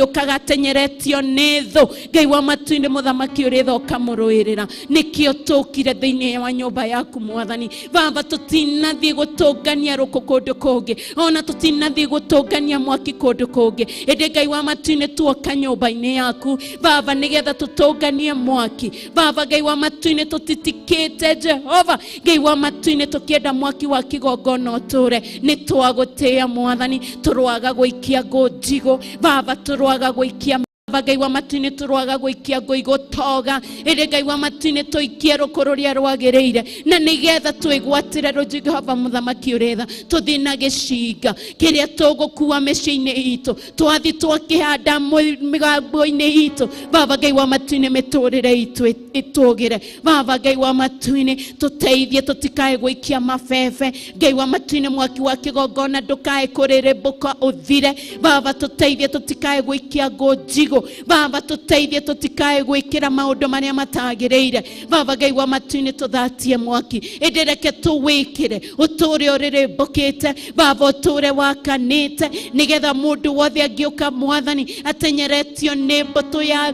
ukagatenyeretio nĩ thũ. Ngai wa matu-inĩ mũthamaki ũrĩ ũkamũrũĩrĩra. Nĩkĩo tũkire thĩinĩ wa nyũmba yaku Mwathani. Baba tũtinathiĩ gũtũngania rũkũ kũndũ kũngĩ, ona tũtinathiĩ gũtũngania mwaki kũndũ kũngĩ. Ĩndĩ Ngai wa matu-inĩ tuoka nyũmba-inĩ yaku Baba nĩgetha tũtũnganie mwaki. Baba Ngai wa matu-inĩ tũtitikĩte Jehova. Ngai wa matu-inĩ tũkĩenda mwaki wa kĩgongona ũtũre. Nĩ twagũtĩĩa Mwathani, tũroaga gũikia ngũ njigũ Baba, tũroaga gũikia Ngai wa matu-inĩ tũroaga gũikia ngũ igũtoga. Ĩndĩ Ngai wa matu-inĩ tũikie rũkũ rũrĩa rwagĩrĩire, na nĩgetha twĩgwatĩre Jehova mũthamaki ũrĩ tha. Tũthiĩ na gĩcinga kĩrĩa tũgũkua mĩciĩ-inĩ itũ, twathiĩ twakĩhanda mĩgambo-inĩ itũ Baba Ngai wa matu-inĩ mĩtũrĩre itũ ĩtũgĩre. Baba Ngai wa matu-inĩ tũteithie tũtikae gũikia mabebe. Ngai wa matu-inĩ mwaki wa kĩgongona ndũkae kũrĩrĩmbũka ũthire. Baba tũteithie tũtikae gũikia ngũ njigũ. Baba tũteithie tũtikae gwĩkĩra maũndũ marĩa matagĩrĩire. Baba Ngai wa matu-inĩ tũthatie mwaki. Ĩndĩ reke tũwĩkĩre ũtũre ũrĩrĩmbũkĩte Baba, ũtũre wakanĩte, nĩgetha mũndũ wothe angĩũka Mwathani atenyeretio nĩ mbũtũ ya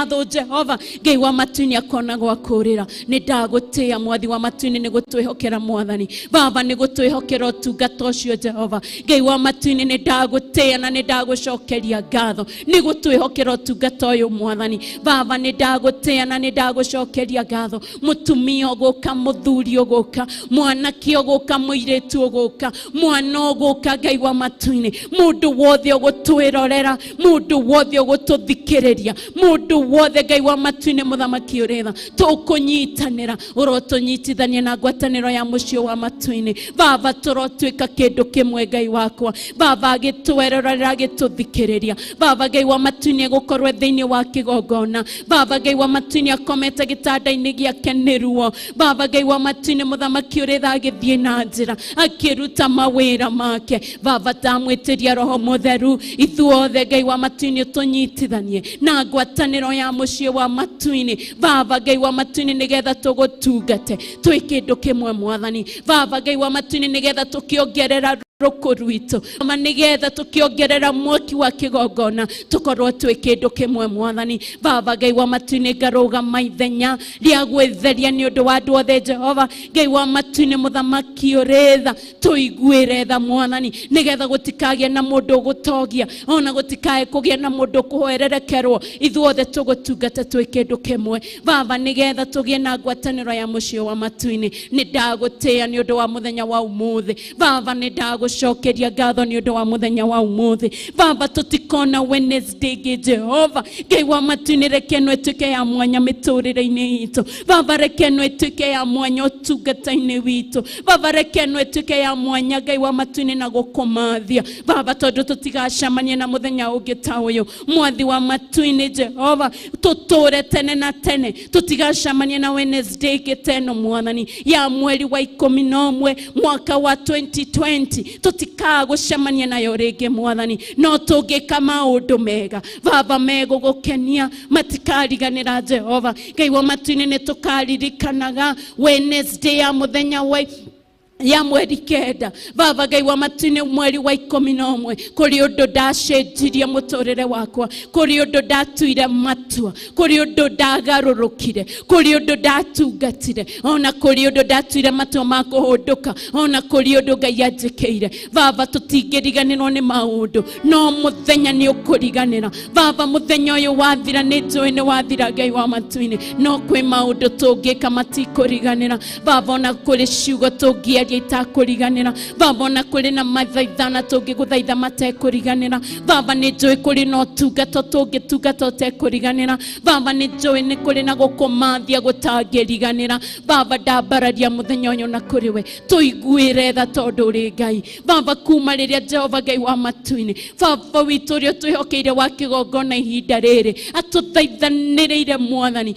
thũ Jehova, Ngai wa matu-inĩ akona gwa kũrĩra. Nĩ ndagũtĩĩa Mwathi wa matu-inĩ nĩ gũtwĩhokera Mwathani. Baba nĩ gũtwĩhokera ũtungata ũcio Jehova. Ngai wa matu-inĩ nĩ ndagũtĩĩa na nĩ ndagũcokeria ngatho nĩ gũtwĩhokera ũtungata ũyũ Mwathani. Baba nĩ ndagũtĩĩa na nĩ ndagũcokeria ngatho. Mũtumia ũgũka, mũthuri ũgũka, mwanake ũgũka, mũirĩtu ũgũka, mwana ũgũka Ngai wa matu-inĩ, mũndũ wothe ũgũtwĩrorera, mũndũ wothe ũgũtũthikĩrĩria, mũndũ wothe Ngai wa matu-inĩ mũthamaki ũrĩ tha, tũkũnyitanĩra, ũrotũnyitithania na ngwatanĩro ya mũciĩ wa matu-inĩ. Baba tũrotuĩka kĩndũ kĩmwe Ngai wakwa. Baba agĩtwerorera, agĩtũthikĩrĩria. Baba Ngai wa matu-inĩ gũkorwo thĩinĩ wa kĩgongona. Baba Ngai wa matu-inĩ akomete gĩtanda-inĩ gĩake nĩ ruo. Baba Ngai wa matu-inĩ mũthamaki ũrĩ tha agĩthiĩ na njĩra akĩruta mawĩra make. Baba tamwĩtĩria Roho Mũtheru, ithuothe Ngai wa matu-inĩ tũnyitithanie na ngwatanĩro ya mũciĩ wa matu-inĩ. Baba Ngai wa matu-inĩ nĩgetha tũgũtungate twĩ kĩndũ kĩmwe Mwathani. Baba Ngai wa matu-inĩ nĩgetha tũkĩongerera rũkũ rwitũ, nĩgetha tũkĩongerera mwaki wa kĩgongona tũkorwo twĩ kĩndũ kĩmwe Mwathani. Baba Ngai wa matu-inĩ ngarũgama ithenya rĩa gwĩtheria nĩ ũndũ wa andũ othe Jehova. Ngai wa matu-inĩ mũthamaki ũrĩ tha, tũiguĩre tha Mwathani, nĩgetha gũtikagĩe na mũndũ ũgũtogia, ona gũtikae kũgĩa na mũndũ kũhoererekerwo. Ithuothe tũgũtungata twĩ kĩndũ kĩmwe Baba, nĩgetha tũgĩe na ngwatanĩro ya mũciĩ wa matu-inĩ. Nĩ ndagũtĩĩa nĩ ũndũ wa mũthenya wa ũmũthĩ Baba, nĩ ndagũcokeria ngatho nĩ ũndũ wa mũthenya wa ũmũthĩ Baba. Tũtikona Wednesday ĩngĩ Jehova. Ngai wa matu-inĩ reke ĩno ĩtuĩke ya mwanya mĩtũrĩre-inĩ itũ Baba, reke ĩno ĩtuĩke ya mwanya ũtungata-inĩ witũ Baba, reke ĩno ĩtuĩke ya mwanya Ngai wa matu-inĩ na gũkũmathia Baba, tondũ tũtigacemanie na mũthenya ũngĩ ta ũyũ. Mwathi wa matu-inĩ Jehova, tũtũre tene na tene, tũtigacemanie na Wednesday ĩngĩ teno Mwathani ya mweri wa 11 mwaka wa 2020. Tũtikagũcemania nayo rĩngĩ Mwathani, no tũngĩka maũndũ mega Baba megũgũkenia, matikariganĩra Jehova. Ngai wa matu-inĩ nĩ tũkaririkanaga Wednesday ya mũthenya wa ya mweri kenda Baba Ngai wa matu-inĩ mweri wa 11 kũrĩ ũndũ ndacenjirie mũtũrĩre wakwa, kũrĩ ũndũ ndatuire matua, kũrĩ ũndũ ndagarũrũkire, kũrĩ ũndũ ndatungatire, ona kũrĩ ũndũ ndatuire matua ma kũhũndũka, ona kũrĩ ũndũ Ngai anjĩkĩire. Baba tũtingĩriganĩrwo nĩ maũndũ, no mũthenya nĩ ũkũriganĩra Baba. Mũthenya ũyũ wathira, nĩ njũĩ nĩ wathira Ngai wa matu-inĩ, no kwĩ maũndũ tũngĩka matikũriganĩra Baba, ona kũrĩ ciugo tũngĩaria itakũriganĩra Baba, ona kũrĩ na mathaithana tũngĩgũthaitha matekũriganĩra Baba. Nĩ njũĩ kũrĩ na ũtungata tũngĩtungata ũtekũriganĩra Baba. Nĩ njũĩ nĩ kũrĩ na gũkũmathia gũtangĩriganĩra Baba. Ndambararia mũthenya ũyũ na kũrĩ we, tũiguĩre tha tondũ ũrĩ Ngai Baba. Kuma rĩrĩa Jehova Ngai wa matu-inĩ Baba witũ ũrĩa twĩhokeire wa kĩgongona ihinda rĩrĩ atũthaithanĩrĩire Mwathani.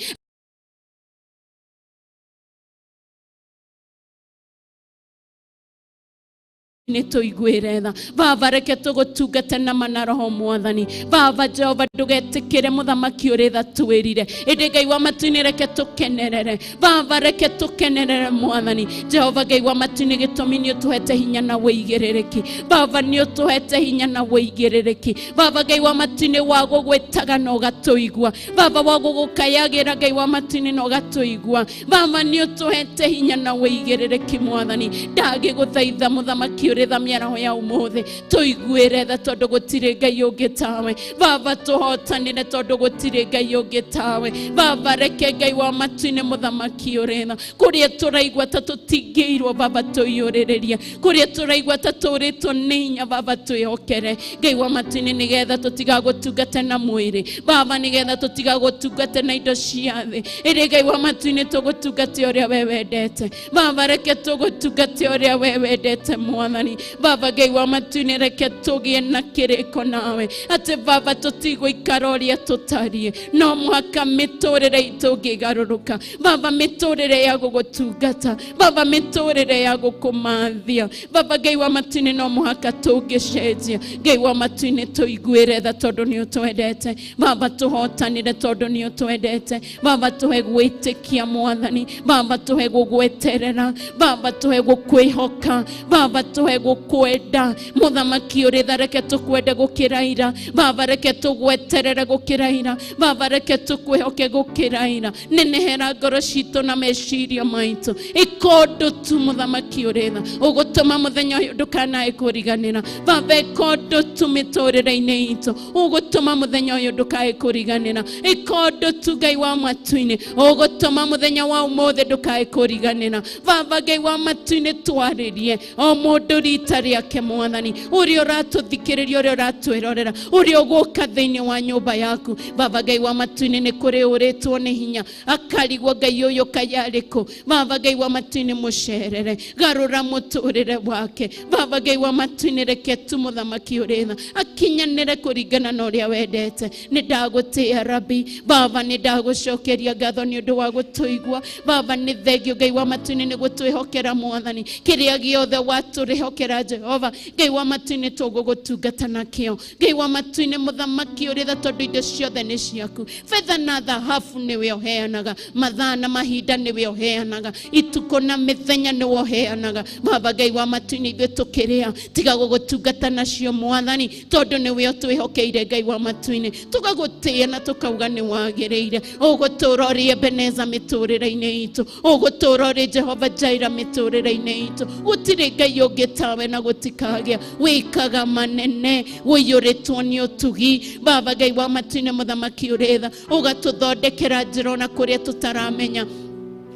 nituiguire tha baba reke tugutungate na manaro mwathani baba Jehova ndugetikire muthamaki uri tha twirire indi Ngai wa matu-ini reke tukenerere baba reke tukenerere mwathani Jehova Ngai wa matu-ini gitumi ni utuhete hinya na wigiririki baba ni utuhete hinya na wigiririki baba Ngai wa matu-ini wa gugwitaga no gatuigwa baba wa gugukayagira Ngai wa matu-ini no gatuigwa baba ni utuhete hinya na wigiririki mwathani ndagiguthaitha muthamaki uri tha miaraho ya umuthe tuiguire tha tondu gutire Ngai ungi tawe baba tuhotanire tondu gutire Ngai ungi tawe baba reke Ngai wa matu-ini muthamaki uri tha kuria turaigwa ta tutingiirwo baba tuyurireria kuria turaigwa ta turitwo ninya baba tuyokere Ngai wa matu-ini nigetha tutigagutungate na mwiri baba nigetha tutigagutungate na indo cia thi iri Ngai wa matu-ini tugutungate uria we wendete baba reke tugutungate uria we wendete mwathani baba Ngai wa matu-ini reke tugie na kiriko nawe ati baba tutigũikara uria tutarie no mwaka miturire itu ngigaruruka baba miturire ya gugutungata baba miturire ya gukumathia baba Ngai wa matu-ini no muhaka tungicenjia Ngai wa matu-ini tuiguire tha tondu ni utwendete baba tuhotanire tondu ni utwendete baba tuhe gwitikia mwathani baba tuhe gugweterera baba tuhe gukwihoka baba tuhe gukwenda muthamaki uri tha reke tukwende gukiraira baba reke tugweterere gukiraira baba reke tukwihoke gukiraira nenehera ngoro citu na meciria maitu ikondu tu muthamaki uri tha ugutuma muthenya uyu ndukanae kuriganira baba ikondu tu miturire-ini itu ugutuma muthenya uyu ndukae kuriganira ikondu tu Ngai wa matu-ini ugutuma muthenya wa umuthe ndukae kuriganira baba Ngai wa matu-ini twaririe o mundu rita riake mwathani uria uratuthikiriria uria uratwirorera uria uguka thiini wa nyumba yaku baba Ngai wa matu-ini ni kuri uritwo ni hinya akarigwo Ngai uyu kayariku baba Ngai wa matu-ini mucerere garura muturire wake baba Ngai wa matu-ini reke tu muthamaki uri tha akinyanire kuringana na uria wendete ni ndagutia Rabi baba ni ndagucokeria ngatho ni undu wa gutuigwa baba ni thengio Ngai wa matu-ini ni gutwihokera mwathani kiria giothe waturihokera Jehova Ngai wa matu-ini tugugutungata nakio Ngai wa matu-ini muthamaki uri tha tondu indo ciothe ni ciaku fedha na thahabu niwe uheanaga mathaa na mahinda niwe uheanaga ituko na mithenya niwe uheanaga baba Ngai wa matu-ini ithuĩ tukiria tiga gugutungata nacio mwathani tondu niwe utwihokeire Ngai wa matu-ini tugagutia na tukauga ni wagiriire ugutura uri Ebeneza miturire-ini itu ugutura uri Jehova Jaira miturire-ini itu gutire Ngai ungi tawe na gutikagia wikaga manene wiyuritwo ni utugi baba Ngai wa matu-ini muthamaki uri tha ugatuthondekera njĩra na kuria tutaramenya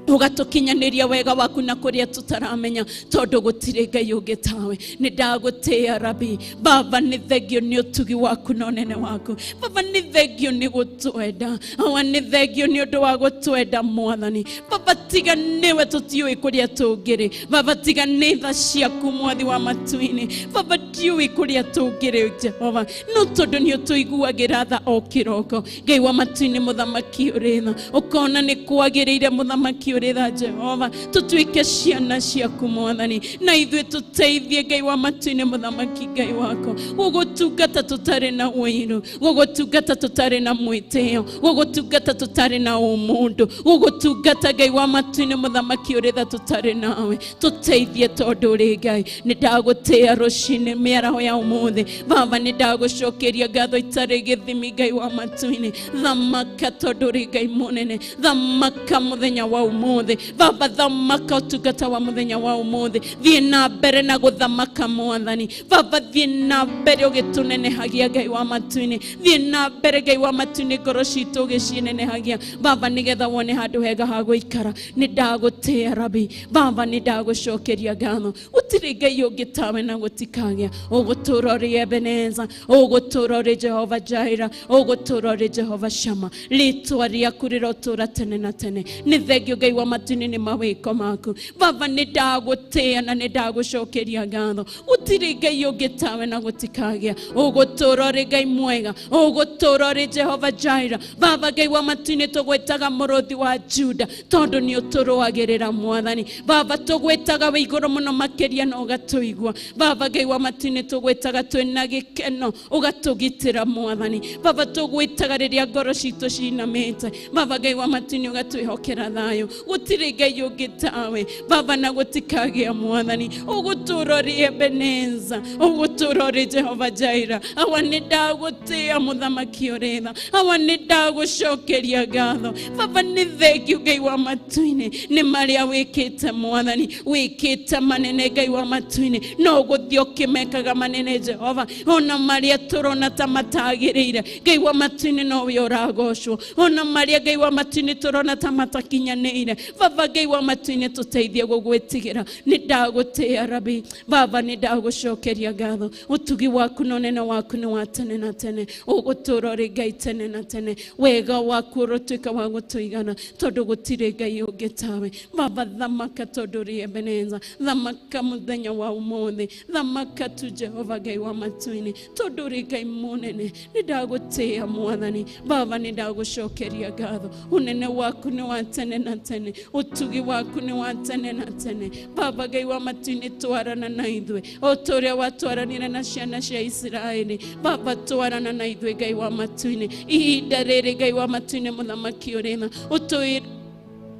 ugatukinyaniria wega waku na kuria tutaramenya tondu gutire Ngai ungi tawe ni ndagutia Rabi baba ni thengio ni utugi waku na unene waku baba ni thengio ni gutwenda awa ni thengio ni undu wa gutwenda mwathani baba tiga niwe tutiui kuria tungiri baba tiga ni tha ciaku mwathi wa matu-ini baba tiui kuria tungiri Jehova no tondu ni utuiguagira tha o kiroko Ngai wa matu-ini muthamaki uri tha ukona ni kwagiriire muthamaki uri tha Jehova tutuike ciana ciaku mwathani na ithuĩ tuteithie Ngai wa matu-ini muthamaki Ngai wako gugutungata tutari na wiru gugutungata tutari na mwitio gugutungata tutari na umundu gugutungata Ngai wa matu-ini muthamaki uri tha tutari nawe tuteithie tondu uri Ngai ni ndagutia ruci-ini miaraho ya umuthi baba ni ndagucokeria ngatho itari githimi Ngai wa matu-ini thamaka tondu uri Ngai munene thamaka muthenya wa umuthi baba thamaka utungata wa muthenya wa umuthi thie na mbere na guthamaka mwathani baba thie na mbere ugitunenehagia Ngai wa matu-ini thie na mbere Ngai wa matu-ini ngoro citu ugicinenehagia baba nigetha wone handu hega ha guikara ni ndagutia Rabi baba ni ndagucokeria ngatho gutire Ngai ungi tawe na gutikagia tutikagĩa, ũgũtũũra ũrĩ Ebeneza, ũgũtũũra ũrĩ Jehova Jaira, ũgũtũũra ũrĩ Jehova Shama. Rĩĩtwa rĩaku rĩrotũũra tene na tene. Nĩ thengio Ngai wa matu-inĩ nĩ mawĩko maku. Baba nĩ ndagũtĩĩa na nĩ ndagũcokeria ngatho. Gũtirĩ Ngai ũngĩ tawe na gũtikagĩa. Ũgũtũũra ũrĩ Ngai mwega, ũgũtũũra ũrĩ Jehova Jaira. Baba Ngai wa matu-inĩ tũgwĩtaga mũrũthi wa Juda, tondũ nĩ ũtũrũagĩrĩra Mwathani. Baba tũgwĩtaga wĩ igũrũ mũno makĩria na ũgatũigua. Baba Ngai wa matu-inĩ tũgwĩtaga twĩna gĩkeno, ũgatũgitĩra Mwathani. Baba tũgwĩtaga rĩrĩa ngoro citũ cinamĩte. Baba Ngai wa matu-inĩ ũgatwĩhokera thayũ. Gũtirĩ Ngai ũngĩ tawe. Baba na gũtikagĩa Mwathani. Ũgũtũũra ũrĩ Ebeneza, ũgũtũũra ũrĩ Jehova Jaira. Awa nĩ ndagũtĩĩa mũthamaki ũrĩ tha. Awa nĩ ndagũcokeria ngatho. Baba nĩ thengio Ngai wa matu-inĩ nĩ marĩa wĩkĩte Mwathani. Wĩkĩte manene Ngai wa matu-inĩ, no gũthiĩ ũkĩmekaga manene Jehova. Ona marĩa tũrona ta matagĩrĩire Ngai wa matu-inĩ nowe ũragocwo. Ona marĩa Ngai wa matu-inĩ tũrona ta matakinyanĩire, Baba Ngai wa matu-inĩ tũteithie gũgwĩtigĩra. Nĩ ndagũtĩĩa Rabi. Baba nĩ ndagũcokeria ngatho. Ũtugi waku na ũnene waku nĩ wa tene na tene. Ũgũtũũra ũrĩ Ngai tene na tene. Wega waku ũrotuĩka wa gũtũigana, tondũ gũtirĩ Ngai ũngĩ tawe. Baba thamaka tondũ ũrĩ Ebeneza. Thamaka mũthenya wa ũmũthĩ. Thamaka tu Jehova Ngai wa matu-inĩ, tondũ ũrĩ Ngai mũnene. Nĩ ndagũtĩĩa Mwathani. Baba nĩ ndagũcokeria ngatho. Ũnene waku nĩ wa tene na tene. Ũtugi waku nĩ wa tene na tene. Baba Ngai wa matu-inĩ twarana na ithuĩ o ta ũrĩa watwaranire na ciana cia Isiraeli. Baba twarana na ithuĩ Ngai wa matu-inĩ. Ihinda rĩrĩ Ngai wa matu-inĩ mũthamaki ũrĩ tha.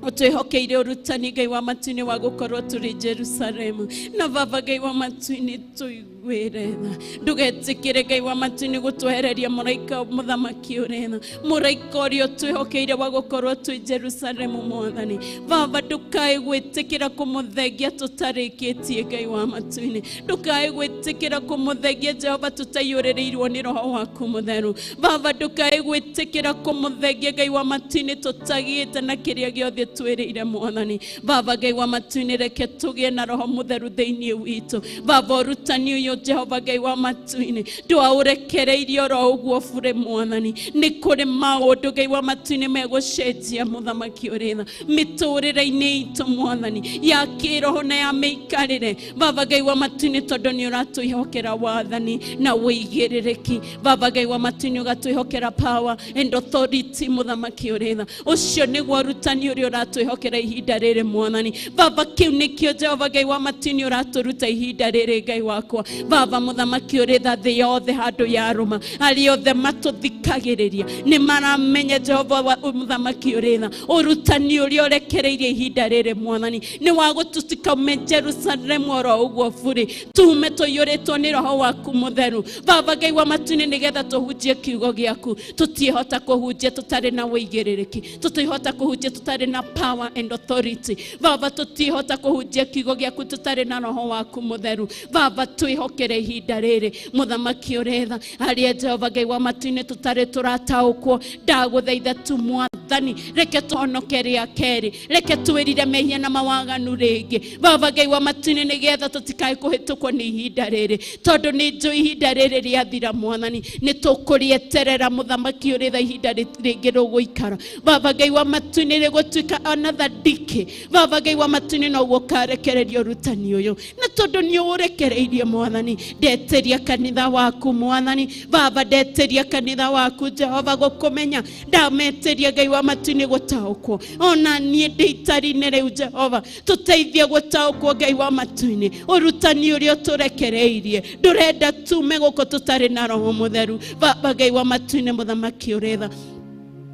Ũtwĩhokeire ũrutani Ngai wa matu-inĩ wa gũkorwo tũrĩ Jerusalemu. Na Baba Ngai wa matu-inĩ tũiguĩre tha. Ndũgetĩkĩre Ngai wa matu-inĩ gũtwehereria mũraika mũthamaki ũrĩ tha. Mũraika ũrĩa ũtwĩhokeire wa gũkorwo twĩ Jerusalemu Mwathani. Baba ndũkae gwĩtĩkĩra kũmũthengia tũtarĩkĩtie Ngai wa matu-inĩ. Ndũkae gwĩtĩkĩra kũmũthengia Jehova tũtaiyũrĩrĩirwo nĩ Roho waku mũtheru. Baba ndũkae gwĩtĩkĩra kũmũthengia Ngai wa matu-inĩ tũtagĩte na kĩrĩa gĩothe twĩrĩire Mwathani. Baba Ngai wa matu-inĩ reke tũgĩe na Roho mũtheru thĩinĩ witũ. Baba ũrutani ũyũ Jehova Ngai wa matu-inĩ ndwaũrekereirie oro ũguo bure Mwathani. Nĩ kũrĩ maũndũ Ngai wa matu-inĩ megũcenjia mũthamaki ũrĩ tha mĩtũrĩre-inĩ itũ Mwathani, ya kĩroho na ya mĩikarĩre. Baba Ngai wa matu-inĩ tondũ nĩ ũratwĩhokera wathani na wĩigĩrĩrĩki. Baba Ngai wa matu-inĩ ũgatwĩhokera power and authority mũthamaki ũrĩ tha. Ũcio nĩguo ũrutani ũrĩa ũratwĩhokera ihinda rĩrĩ Mwathani. Baba kĩu nĩkĩo Jehova Ngai wa matu-inĩ ũratũruta ihinda rĩrĩ Ngai wakwa. Baba mũthamaki ũrĩ tha thĩ yothe handũ yarũma, arĩa othe matũthikagĩrĩria nĩ maramenya Jehova mũthamaki ũrĩ tha ũrutani ũrĩa ũrekereirie ihinda rĩrĩ Mwathani nĩ wa gũtũtikaume Jerusalemu oro ũguo bũrĩ, tume tũiyũrĩtwo nĩ Roho waku mũtheru. Baba Ngai wa matu-inĩ nĩgetha tũhunjie kiugo gĩaku, tũtiĩhota kũhunjia tũtarĩ na wĩigĩrĩrĩki, tũtiĩhota kũhunjia tũtarĩ na power and authority. Baba tũtiĩhota kũhunjia kiugo gĩaku tũtarĩ na Roho waku mũtheru. Baba twĩhokere ihinda rĩrĩ mũthamaki ũrĩ tha, arĩa Jehova Ngai wa matu-inĩ tũtarĩ tũrataũkwo, ndagũthaitha tu Mwathani reke tũhonoke rĩa kerĩ, reke twĩrire mehia na mawaganu rĩngĩ. Baba Ngai wa matu-inĩ nĩgetha tũtikae kũhĩtũkwo nĩ ihinda rĩrĩ, tondũ nĩ njũĩ ihinda rĩrĩ rĩathira Mwathani, nĩ tũkũrĩeterera mũthamaki ũrĩ tha ihinda rĩngĩ rũgũikara. Baba Ngai wa matu-inĩ rĩgũtuĩka another decay. Baba Ngai wa matu-inĩ noguo ũkarekereria ũrutani ũyũ, na tondũ nĩ ũrekereirie Mwathani, ndeteria kanitha waku Mwathani. Baba ndeteria kanitha waku Jehova gũkũmenya, ndameteria Ngai wa matu-inĩ gũtaũkwo. Ona niĩ ndĩ itari-inĩ rĩu Jehova, tũteithie gũtaũkwo Ngai wa matu-inĩ ũrutani ũrĩa ũtũrekereirie. Ndũrenda tume gũkũ tũtarĩ na Roho mũtheru. Baba Ngai wa matu-inĩ mũthamaki ũrĩ tha,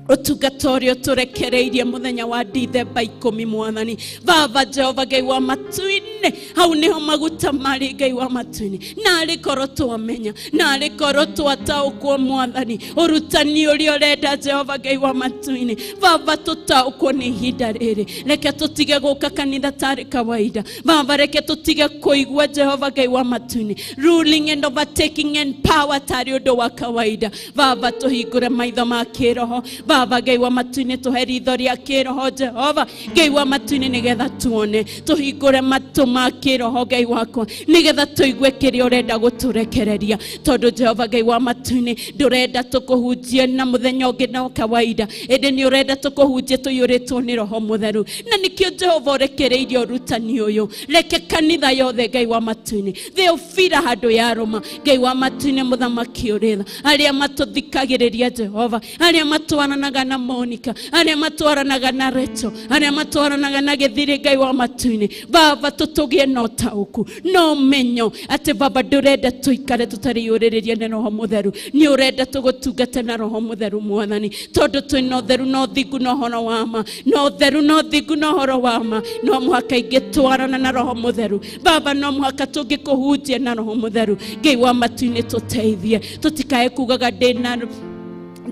ũtungata ũrĩa ũtũrekereirie mũthenya wa Dithemba 10 Mwathani. Baba Jehova Ngai wa matu-inĩ, hau nĩho maguta marĩ Ngai wa matu-inĩ. Narĩ korwo twamenya, narĩ korwo twataũkwo Mwathani ũrutani ũrĩa ũrenda Jehova Ngai wa matu-inĩ. Baba tũtaũkwo nĩ ihinda rĩrĩ, reke tũtige gũka kanitha tarĩ kawaida. Baba reke tũtige kũigua Jehova Ngai wa matu-inĩ ruling and overtaking and power tarĩ ũndũ wa kawaida. Baba tũhingũre maitho ma kĩroho. Baba Ngai wa matu-inĩ tũhe ritho rĩa kĩroho Jehova Ngai wa matu-inĩ nĩgetha tuone tũhingũre matũ ma kĩroho Ngai wakwa nĩgetha tũigue kĩrĩa ũrenda gũtũrekereria tondũ Jehova Ngai wa matu-inĩ ndũrenda tũkũhunjie na mũthenya ũngĩ na kawaida ĩndĩ nĩ ũrenda tũkũhunjie tũiyũrĩtwo nĩ Roho Mũtheru na nĩkĩo Jehova ũrekereirie ũrutani ũyũ reke kanitha yothe Ngai wa matu-inĩ Theophila handũ yarũma Ngai wa matu-inĩ mũthamaki ũrĩtha arĩa matũthikagĩrĩria Jehova arĩa matwaranaga na Monica arĩa matwaranaga na Recho arĩa matwaranaga na Gĩthiri Ngai wa matu-inĩ Baba tũtũgie na ũtaũku no menyo atĩ Baba ndũrenda tũikare tũtarĩyũrĩrĩria na Roho Mũtheru nĩ ũrenda tũgũtungate na Roho Mũtheru Mwathani tondũ twĩna ũtheru na ũthingu na ũhoro wa ma no ũtheru na ũthingu na ũhoro wa ma no mũhaka ingĩtwarana na Roho Mũtheru Baba no mũhaka tũngĩkũhunjia na Roho Mũtheru Ngai wa matu-inĩ tũteithie tũtikae kugaga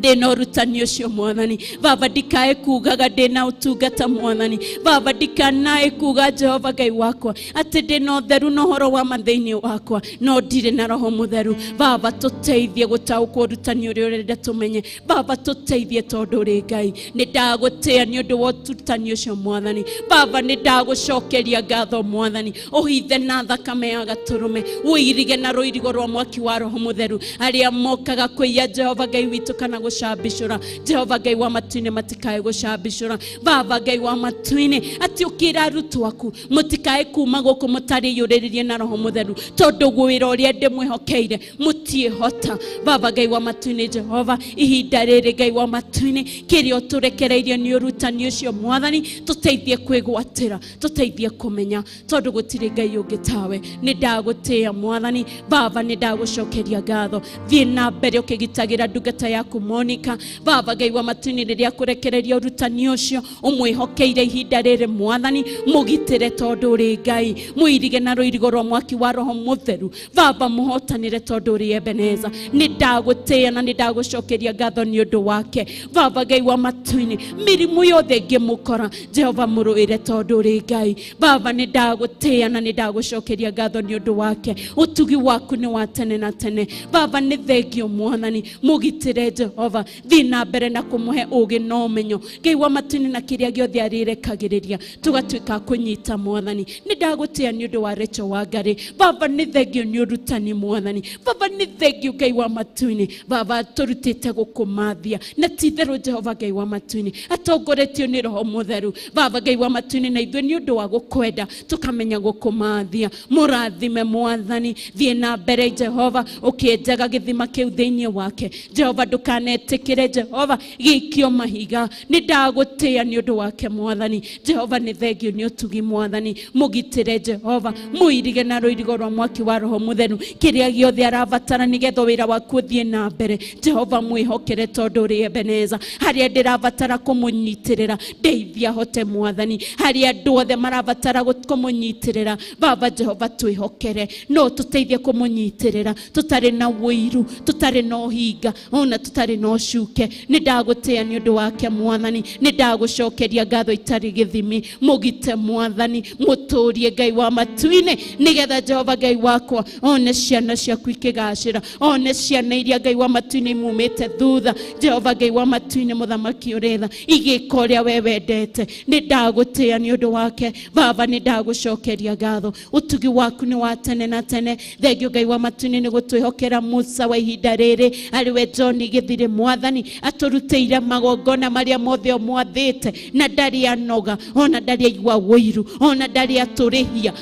ndĩna ũrutani ũcio Mwathani Baba ndikae kugaga ndĩna ũtungata Mwathani Baba ndikanae kuga Jehova Ngai wakwa atĩ ndĩna ũtheru na ũhoro wa ma thĩinĩ wakwa no ndirĩ na Roho Mũtheru Baba tũteithie gũtaũkwo ũrutani ũrĩa ũrenda tũmenye Baba tũteithie tondũ ũrĩ Ngai nĩ ndagũtĩĩa nĩ ũndũ wa ũrutani ũcio Mwathani Baba nĩ ndagũcokeria ngatho Mwathani ũhithe na thakame ya gatũrũme ũirige na rũirigo rwa mwaki wa Roho Mũtheru arĩa mokaga kwĩya Jehova Ngai witũ kana gũcambicũra Jehova Ngai wa matu-inĩ matikae gũcambicũra Baba Ngai wa matu-inĩ atĩ ũkĩra arutwo aku mũtikae kuma gũkũ mũtarĩyũrĩrĩrie na Roho Mũtheru tondũ wĩra ũrĩa ndĩmwĩhokeire mũtiĩhota Baba Ngai wa matu-inĩ Jehova ihinda rĩrĩ Ngai wa matu-inĩ kĩrĩa ũtũrekereirie nĩ ũrutani ũcio Mwathani tũteithie kwĩgwatĩra tũteithie kũmenya tondũ gũtirĩ Ngai ũngĩ tawe nĩ ndagũtĩĩa Mwathani Baba nĩ ndagũcokeria ngatho thiĩ na mbere ũkĩgitagĩra ndungata yaku Monica Baba Ngai wa matu-inĩ rĩrĩa kũrekereria ũrutani ũcio ũmwĩhokeire ihinda rĩrĩ Mwathani mũgitĩre tondũ ũrĩ Ngai mũirige na rũirigo rwa mwaki wa Roho Mũtheru Baba mũhotanĩre tondũ ũrĩ Ebeneza nĩ ndagũtĩĩa na nĩ ndagũcokeria ngatho nĩ ũndũ wake Baba Ngai wa matu-inĩ mĩrimũ yothe ĩngĩmũkora Jehova mũrũĩre tondũ ũrĩ Ngai Baba nĩ ndagũtĩĩa na nĩ ndagũcokeria ngatho nĩ ũndũ wake ũtugi waku nĩ wa tene na tene Baba nĩ thengio Mwathani mũgitĩre Jehova thiĩ na mbere na kũmũhe ũũgĩ na ũmenyo Ngai wa matu-inĩ na kĩrĩa gĩothe arĩrekagĩrĩria tũgatuĩka kũnyita Mwathani nĩ ndagũtĩĩa nĩ ũndũ wa Recho wa Ngarĩ Baba nĩ thengio nĩ ũrutani Mwathani Baba nĩ thengio Ngai wa matu-inĩ Baba tũrutĩte gũkũmathia na ti-itherũ Jehova Ngai wa matu-inĩ atongoretio nĩ Roho Mũtheru Baba Ngai wa matu-inĩ na ithuĩ nĩ ũndũ wa gũkwenda tũkamenya gũkũmathia mũrathime Mwathani thiĩ na mbere Jehova ũkĩenjaga gĩthima kĩu thĩinĩ wake Jehova ndũkanetĩkĩre Jehova gĩikio mahiga nĩ ndagũtĩĩa nĩ ũndũ wake Mwathani Jehova nĩ thengio nĩ ũtugi Mwathani mũgitĩre Jehova mũirige na rũirigo rwa mwaki wa Roho Mũtheru kĩrĩa gĩothe arabatara nĩgetha wĩra waku ũthiĩ na mbere Jehova mwĩhokere tondũ ũrĩ Ebeneza harĩa ndĩrabatara kũmũnyitĩrĩra ndeithia hote Mwathani harĩa andũ othe marabatara kũmũnyitĩrĩra Baba Jehova twĩhokere no tũteithie kũmũnyitĩrĩra tũtarĩ na wũiru tũtarĩ na ũhinga ona tũtarĩ na ũcuke nĩ ndagũtĩĩa nĩ ũndũ wake Mwathani nĩ ndagũcokeria ngatho itarĩ gĩthimi mũgite Mwathani mũtũrie Ngai wa matu-inĩ nĩgetha Jehova Ngai wakwa one ciana ciaku ikĩgacĩra one ciana iria Ngai wa matu-inĩ mumĩte thutha Jehova Ngai wa matu-inĩ mũthamaki ũrĩtha igĩka ũrĩa we wendete nĩ ndagũtĩĩa nĩ ũndũ wake Baba nĩ ndagũcokeria ngatho ũtugi waku nĩ wa tene na tene thengio Ngai wa matu-inĩ nĩ gũtwĩhokera Musa wa ihinda rĩrĩ arĩwe John Gĩthiri Mwathani atũrutĩire magongona marĩa mothe mwathĩte na ndarĩ anoga ona ndarĩ aigua wũiru ona ndarĩ atũrĩhia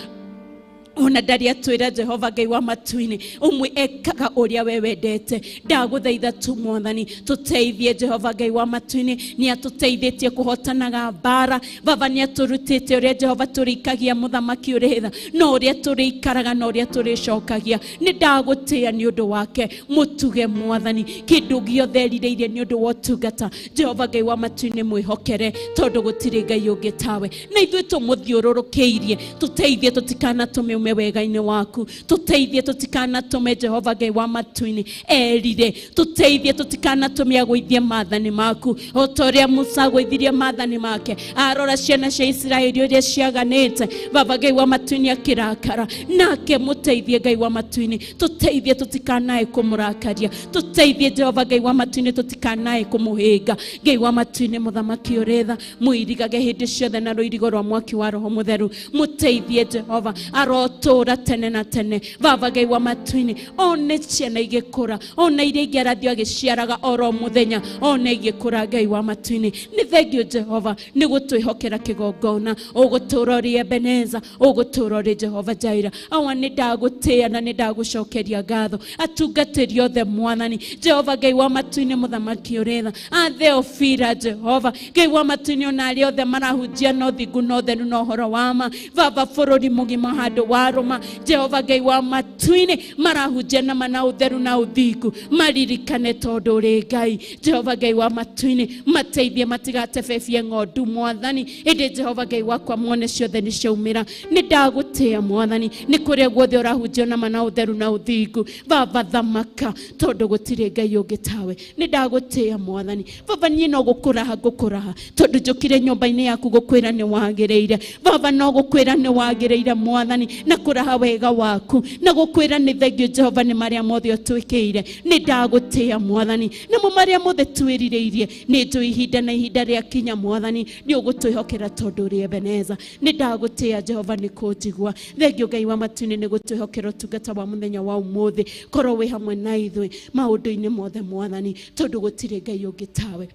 ona ndari atwira Jehova Ngai wa matu-inĩ umwe ekaga ũrĩa we wendete ndagũthaitha tu Mwathani tũteithie Jehova Ngai wa matu-inĩ nĩ atũteithĩtie kũhotanaga mbara Baba nĩ atũrutĩte ũrĩa Jehova tũrĩikagia mũthamaki ũrĩtha no ũrĩa tũrĩikaraga no ũrĩa tũrĩcokagia nĩ ndagũtĩĩa nĩ ũndũ wake mũtuge Mwathani kĩndũ gĩothe erirĩirie nĩ ũndũ wa ũtungata Jehova Ngai wa matu-inĩ mwĩhokere tondũ gũtirĩ Ngai ũngĩ tawe na ithuĩ tũmũthiũrũrũkĩirie tũteithie tũtikanatũme tume wega-ini waku. Tuteithie tutikanatume Jehova Ngai wa matu-ini erire. Tuteithie tutikanatume agũithie maathani maku. O ta ũrĩa Musa agũithirie maathani make arora ciana cia Isiraeli ũrĩa ciaganĩte. Baba Ngai wa matu-ini akĩrakara. Nake mũteithie Ngai wa matu-ini. Tuteithie tutikanae kũmũrakaria. Tuteithie Jehova Ngai wa matu-ini tutikanae kũmũhĩnga. Ngai wa matu-ini mũthamaki ũrĩ tha, mũirigage hĩndĩ ciothe na rũirigo rwa mwaki wa Roho Mũtheru. Mũteithie Jehova arotũũra tene na tene. Baba Ngai wa matu-ini one ciana igĩkũra, ona iria ingĩ arathio agĩciaraga oro mũthenya, ona igĩkũra Ngai wa matu-ini. Nĩ thengio Jehova nĩ gũtwĩhokera kĩgongona. Ũgũtũũra ũrĩ Ebeneza, ũgũtũũra ũrĩ Jehova Jaira. Awa nĩ ndagũtĩĩa na nĩ ndagũcokeria ngatho. Atungatĩri othe Mwathani Jehova Ngai wa matu-ini mũthamaki ũrĩ tha. Theophila Jehova Ngai wa matu-ini ona arĩa othe marahunjia na ũthingu na ũtheru na ũhoro wa ma. Baba bũrũri mũgima handũ wa Roma Jehova Ngai wa matu-ini marahunjia na mana ũtheru na ũthingu. Maririkane tondũ ũrĩ Ngai Jehova Ngai wa matu-ini. Mateithie matigatebebie ng'ondu Mwathani. Ĩndĩ Jehova Ngai wakwa muone ciothe nĩ ciaumĩra. Nĩ ndagũtĩĩa Mwathani nĩ kũrĩa guothe ũrahunjio na mana ũtheru na ũthingu. Baba thamaka tondũ gũtirĩ Ngai ũngĩ tawe. Nĩ ndagũtĩĩa Mwathani. Baba niĩ no gũkũraha ngũkũraha tondũ njũkire nyũmba-inĩ yaku gũkwĩra nĩ wagĩrĩire. Baba no gũkwĩra nĩ wagĩrĩire Mwathani na kũraha wega waku na gũkwĩra nĩ thengio Jehova nĩ marĩa mothe ũtwĩkĩire. Nĩ ndagũtĩĩa Mwathani namo marĩa mothe twĩrirĩirie. Nĩ njũĩ ihinda na ihinda rĩakinya Mwathani nĩ ũgũtwĩhokera tondũ ũrĩ Ebeneza. Nĩ ndagũtĩĩa Jehova nĩ kũnjigua. Thengio Ngai wa matu-ini nĩ gũtwĩhokera ũtungata wa mũthenya wa ũmũthĩ. Korwo wĩ hamwe na ithuĩ maũndũ-inĩ mothe Mwathani tondũ gũtirĩ Ngai ũngĩ tawe.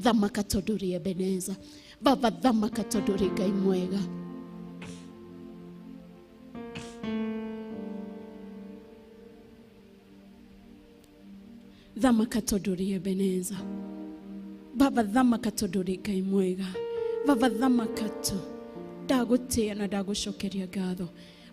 Thamaka tondũ ũrĩ Ebeneza. Baba thamaka tondũ ũrĩ Ngai mwega. Thamaka tondũ ũrĩ Ebeneza. Baba thamaka tondũ ũrĩ Ngai mwega. Baba thamaka tu. Ndagũtĩĩa na ndagũcokeria ngatho.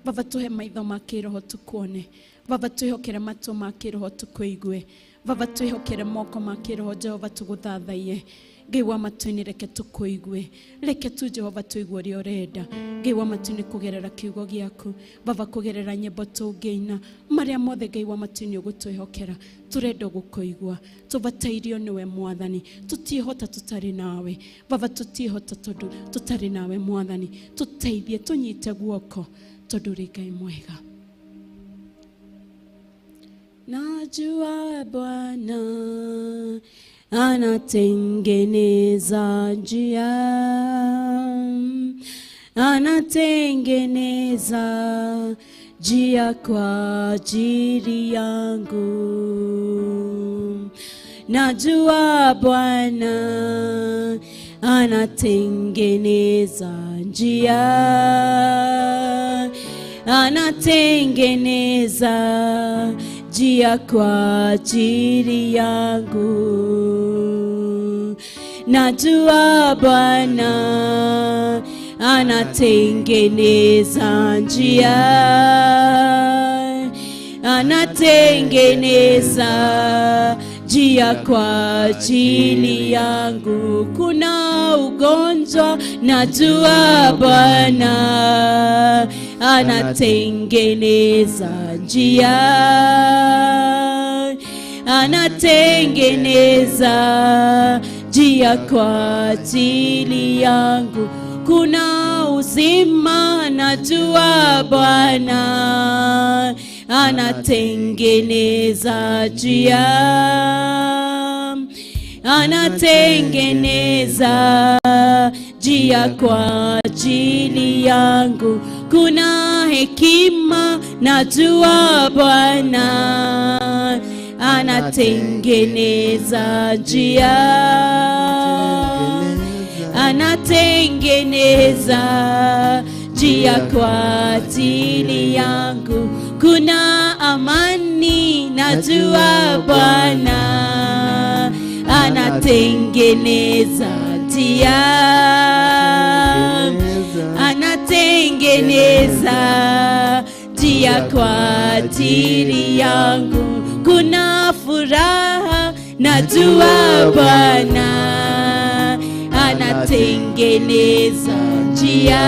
Baba tuhe maitho ma kĩroho tukuone. Baba twĩhokere matũ ma kĩroho tũkũigue. Baba twĩhokere moko ma kĩroho Jehova tũgũthathaiye. Ngai wa matu-ini reke tũkũigue. Reke tu Jehova tũigue ũrĩa ũrenda. Ngai wa matu-ini kũgerera kiugo gĩaku. Baba kũgerera nyĩmbo tũngĩina. Marĩa mothe Ngai wa matu-ini ũgũtwĩhokera. Tũrenda gũkũigua. Tũbatairio nĩwe Mwathani. Tũtiĩhota tũtarĩ nawe. Baba tũtiĩhota tondũ tũtarĩ nawe Mwathani. Tũteithie tũnyite guoko tondũ ũrĩ Ngai mwega. Najua Bwana anatengeneza njia, anatengeneza njia kwa ajili yangu. Najua Bwana anatengeneza njia, anatengeneza njia kwa ajili yangu. Najua Bwana anatengeneza njia, anatengeneza njia kwa ajili yangu. Kuna ugonjwa, najua Bwana anatengeneza njia, anatengeneza njia kwa ajili yangu. Kuna uzima, najua Bwana anatengeneza njia, anatengeneza njia kwa ajili yangu. Kuna hekima, najua Bwana anatengeneza njia, anatengeneza njia kwa ajili yangu. Kuna amani, najua Bwana anatengeneza njia, anatengeneza njia kwa ajili yangu. Kuna furaha, najua Bwana anatengeneza njia,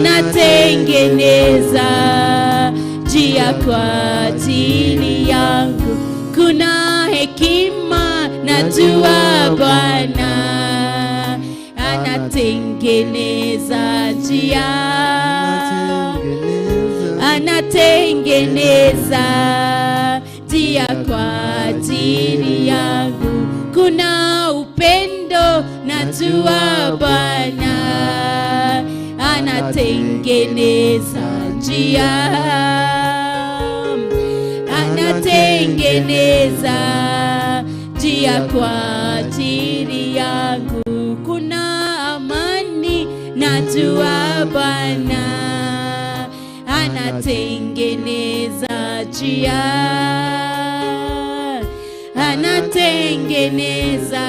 anatengeneza njia kwa ajili yangu. Kuna hekima najua Bwana anatengeneza njia, anatengeneza njia kwa ajili yangu. Kuna upendo najua Bwana anatengeneza njia, anatengeneza njia kwa ajili yangu. Kuna amani najua Bwana anatengeneza njia, anatengeneza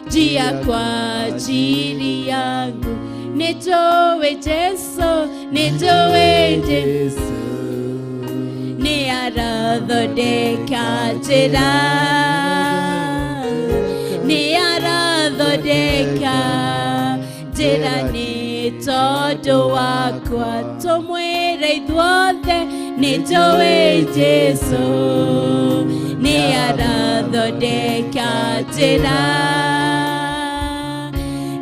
njia kwa ajili yangu. Nitowe Jesu, nitowe Jesu, ni arathodeka njĩra, ni arathodeka njĩra nĩ tondũ wakwa. Tũmwĩre ithuothe nĩtũĩ Jesu nĩ arathondeka njĩra,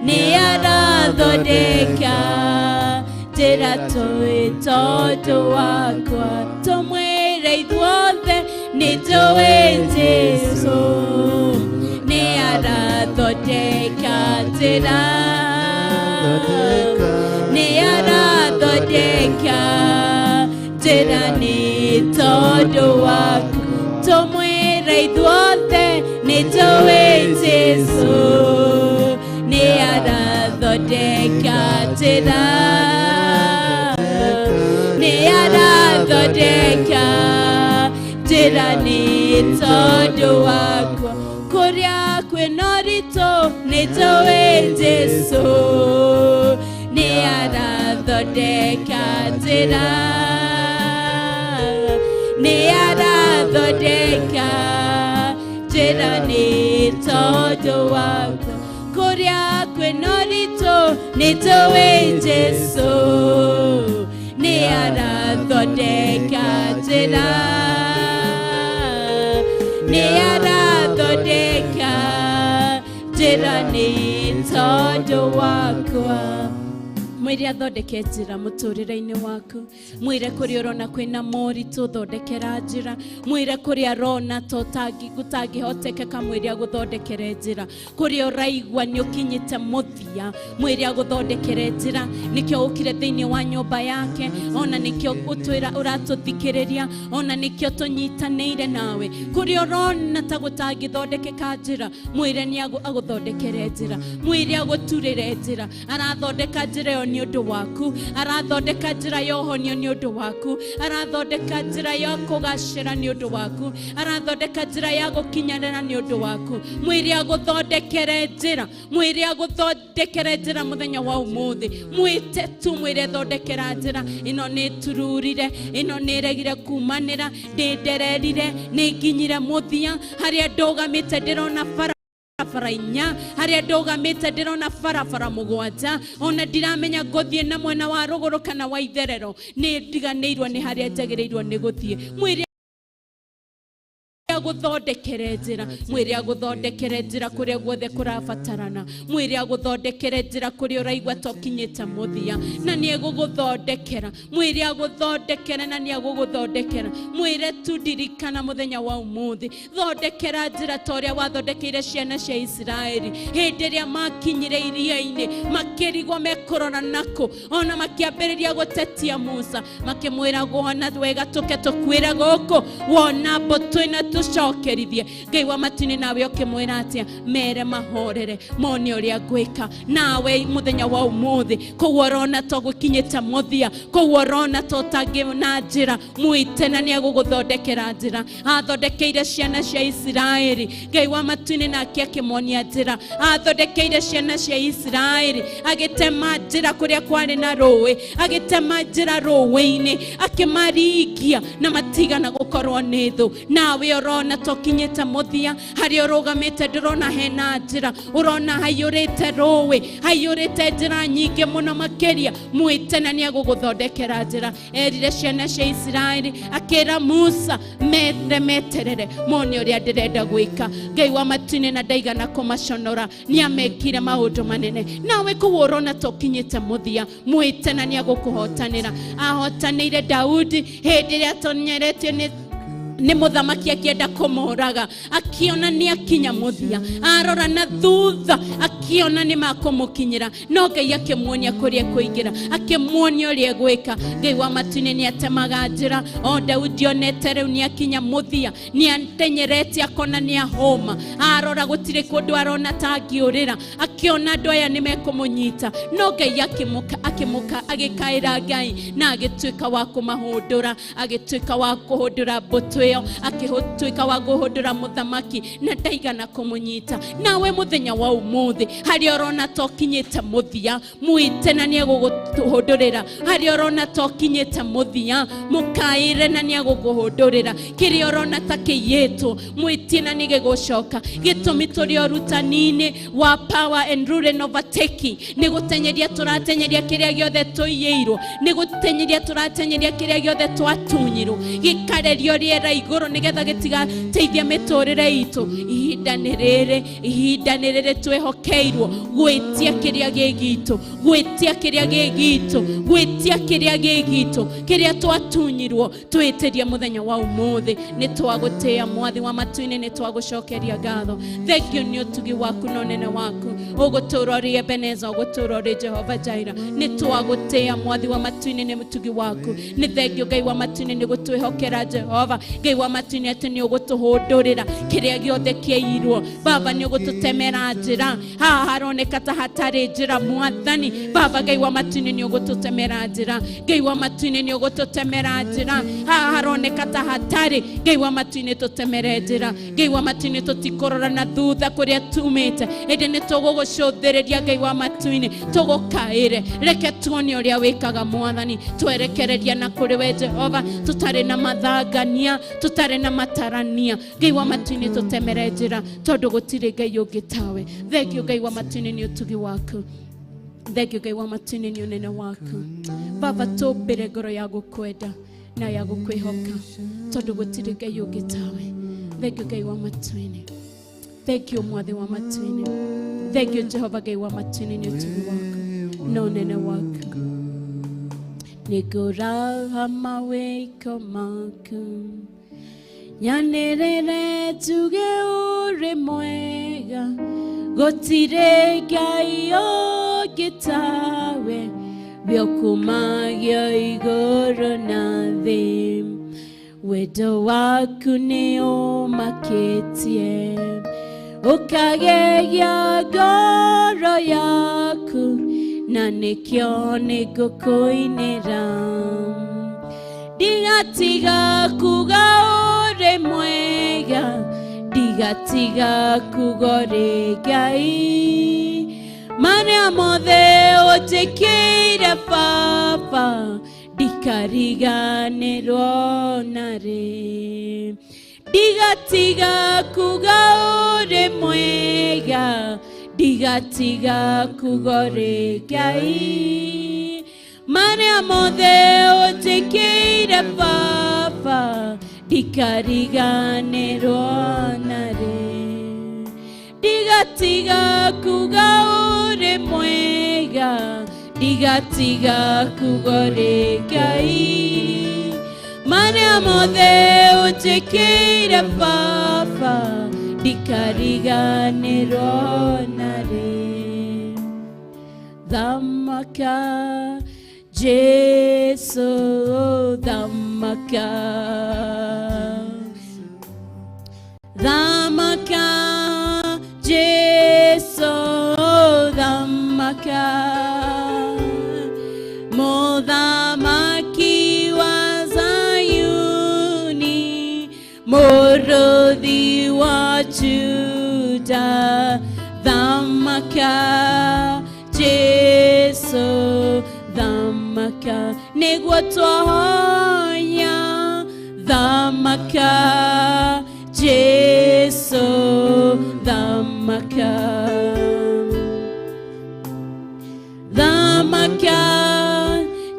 nĩ arathondeka njĩra tũĩ tondũ wakwa. Tũmwĩre ithuothe nĩtũĩ Jesu nĩ arathondeka njĩra, nĩ arathondeka njĩra nĩ tondũ wakwa. Tũmwĩre ithuothe nĩtũĩ Jesu nĩ arathondeka njĩra, nĩ arathondeka njĩra nĩ tondũ wakwa. Kũrĩa kwĩna ũritũ nĩtũĩ Jesu nĩ arathondeka njĩra, nĩ arathondeka njĩra nĩ tondũ wakwa. Kũrĩa kwĩna ũritũ nĩtũĩ Jesu nĩ arathondeka njĩra, nĩ arathondeka njĩra nĩ tondũ wakwa. Mwĩre athondeke njĩra mũtũrĩre-inĩ waku. Mwĩre kũrĩa ũrona kwĩna moritũ thondekera njĩra. Mwĩre kũrĩa arona gũtangĩhotekeka mwĩre agũthondekere njĩra. Kũrĩa ũraigua nĩ ũkinyĩte mũthia mwĩre agũthondekere njĩra. Nĩkĩo ũkire thĩinĩ wa nyũmba yake, ona nĩkĩo ũtwĩra ũratũthikĩrĩria, ona nĩkĩo tũnyitanĩire nawe. Kũrĩa ũrona ta gũtangĩthondekeka njĩra mwĩre nĩ agũthondekere njĩra. Mwĩre agũturĩre njĩra. Arathondeka njĩra ĩyo nĩ ũndũ waku, arathondeka njĩra ya ũhonio nĩ ũndũ waku, arathondeka njĩra ya kũgacĩra nĩ ũndũ waku, arathondeka njĩra ya gũkinyanĩra nĩ ũndũ waku. Mwĩre agũthondekere njĩra, mwĩre agũthondekere njĩra mũthenya wa ũmũthĩ. Mwĩte tu mwĩre thondekera njĩra. Ĩno nĩ tururire, ĩno nĩ regire kumanĩra, ndĩndererire, nĩ nginyire mũthia. Harĩa ndũgamĩte ndĩrona barabara inya, harĩa ndũgamĩte ndĩrona barabara mũgwanja, ona ndiramenya ngũthiĩ na mwena wa rũgũrũ kana wa itherero. Nĩ ndiganĩirwo nĩ harĩa njagĩrĩirwo nĩ gũthiĩ. Mwĩre agũthondekere njĩra, mwĩre agũthondekere njĩra kũrĩa guothe kũrabatarana. Mwĩre agũthondekere njĩra kũrĩa ũraigua tokinyĩte mũthia, na nĩ egũgũthondekera. Mwĩre agũthondekere na nĩ egũgũthondekera. Mwĩre tu ndirikana mũthenya wa ũmũthĩ, thondekera njĩra ta ũrĩa wathondekeire ciana cia Isiraeli hĩndĩ ĩrĩa makinyire iria-inĩ, makĩrigwo mekũrora nakũ, ona makĩambĩrĩria gũtetia Musa, makĩmwĩra wona wega tũke tũkwĩre gũkũ, wona mbũtũ ĩno tucokerithie. Ngai wa matini nawe ũkĩmwĩra atĩa? Mere mahorere mone ũrĩa ngwĩka nawe mũthenya wa ũmũthĩ. Koguo ũrona to gũkinyĩte mũthia, koguo ũrona to ũtangĩ na njĩra, mwĩte na nĩ egũgũthondekera njĩra. Athondekeire ciana cia Isiraeli, Ngai wa matini nake akĩmonia njĩra. Athondekeire ciana cia Isiraeli, agĩtema njĩra kũrĩa kwarĩ na rũĩ, agĩtema njĩra rũĩ-inĩ, akĩmaringia na matigana gũkorwo nĩ thũ. Nawe urona tokinyete muthia haria urugamite ndirona hena njira urona hayurite rowe hayurite njira nyingi muno makiria mwite ni aguguthondekera njira erire ciana cia Israeli akira Musa meterere mone uria ndirenda gwika Ngai wa matu-ini na ndaigana kumaconora ni amekire maundu manene nawe kuworona tokinyete muthia mwite ni agukuhotanira ahotanire Daudi hindi ria tonyeretio ni muthamaki akienda kumuraga akiona ni akinya muthia arora na thutha akiona ni makumukinyira no Ngai akimuonia kuria kuingira akimuonia uria gwika Ngai wa matu-ini ni atemaga njira o Daudi onete riu ni akinya muthia ni antenyerete akona ni ahoma arora gutire kundu arona tangiurira akiona andu aya ni mekumunyita no Ngai akimuka agikaira Ngai na agituika wa kumahundura agituika wa kuhundura mbutu akihotwika wa guhundura muthamaki na ndaigana kumunyita nawe muthenya wa umuthi hari orona tokinyete muthia mwite na ni aguguhundurira hari orona tokinyete muthia mukaire na ni aguguhundurira kiri orona takiyetu mwite na ni gegucoka gitumi turi orutanini wa power and rule and overtaking ni gutenyeria turatenyeria kiria giothe tuiyeirwo ni gutenyeria turatenyeria kiria giothe twatunyirwo gikarerio riera iguru nigetha gitiga teithia miturire itu ihinda nirire twehokeirwo gwitia kiria gigitu gwitia kiria gigitu gwitia kiria gigitu kiria twatunyirwo twitirie muthenya wa umuthi ni twagutia mwathi wa matu-ini ni twagucokeria ngatho thengio ni utugi waku no nene waku uguturorie Ebeneza uguturorie Jehova Jaira ni twagutia mwathi wa matu-ini ni mutugi waku ni thengio Ngai wa matu-ini ni gutwihokera Jehova Ngai wa matu-ini ati ni ugutuhundurira kiria giothe kieirwo Baba ni ugututemera njira haha haroneka ta hatari njira mwathani Baba Ngai wa matu-ini ni ugututemera njira Ngai wa matu-ini ni ugututemera njira haha haroneka ta hatari Ngai wa matu-ini tutemere njira Ngai wa matu-ini tutikorora na thutha kuria tumite ende ni tugugucuthiriria Ngai wa matu-ini tugukaire reke tuone uria wikaga mwathani twerekereria na kuri we Jehova tutari na mathangania tutare na matarania Ngai wa matu-ini tutemere njira tondu gutire Ngai ungi tawe thengio Ngai wa matu-ini ni utugi waku thengio Ngai wa matu-ini ni unene waku Baba tumbire ngoro ya gukwenda na ya gukwihoka tondu gutire Ngai ungi tawe thengio Ngai wa matu-ini thengio mwathi wa matu-ini thengio Jehova Ngai wa matu-ini ni utugi waku na unene waku niguraha mawiko maku nyanirire tuge uri mwega gutire Ngai ungi tawe biokumagia iguru na thi wendo waku ni umakitie ukagegia ngoro yaku na nikio nigukuinira digatiga kuga uri mwega digatiga kugore Ngai maria mothe utikire Baba dikariganirwo nare digatiga kuga uri mwega digatiga kugore Ngai maria mothe utikire Baba dikariganirwo nare digatiga kuga uri mwega digatiga kugore Ngai maria mothe utikire Baba dikariganirwo nare dhamaka Jesu dhamaka dhamaka Jesu dhamaka muthamaki wa Zayuni muruthi wa Juda dhamaka Jesu dhamaka niguo twahoya dhamaka Jesu thamaka, thamaka,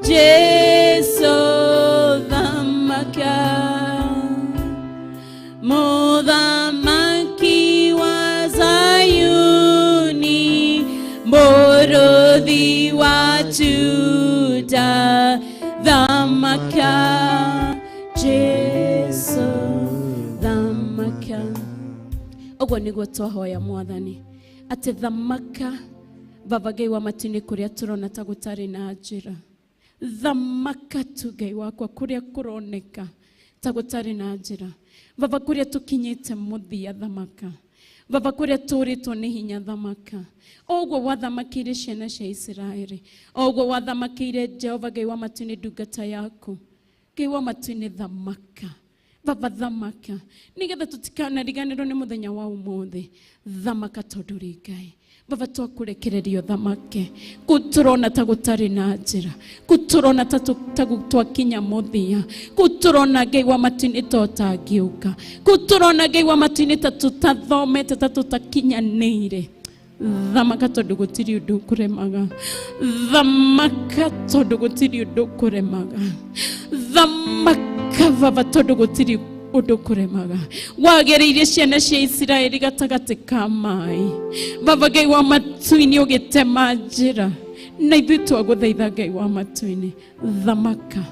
Jesu thamaka, muthamaki wa Zayuni, muruthi wa Juda, thamaka, Jesu thamaka. Ogwo niguo twahoya Mwathani ati thamaka Baba Ngai wa matini kuria turona ta gutari na njira, thamaka tu Ngai wakwa kuria kuroneka ta gutari na njira. Baba kuria tukinyite muthia, thamaka. Baba kuria turitwo ni hinya, thamaka. Ogwo wathamakire ciana cia Israeli, ogwo wathamakire Jehova Ngai wa matini ndungata yaku. Ngai wa matini thamaka, Baba thamaka, nigetha tutikanaриganirwo ni muthenya wa umuthi. Thamaka tondu ri Ngai. Baba twakurekererio thamake, kuturona ta gutari na njira, kuturona ta twakinya muthia, kuturona Ngai wa matini totangiuka, kuturona Ngai wa matini ta tutathomete ta tutakinyanire. Thamaka tondu gutiri undu kuremaga, thamaka tondu gutiri undu kuremaga, thamaka Baba tondu gutiri undu kuremaga. Wagereire ciana cia Israeli gatagati ka mai, Baba Ngai wa matu-ini ugitema njira, na ithuĩ twaguthaitha Ngai wa matu-ini, thamaka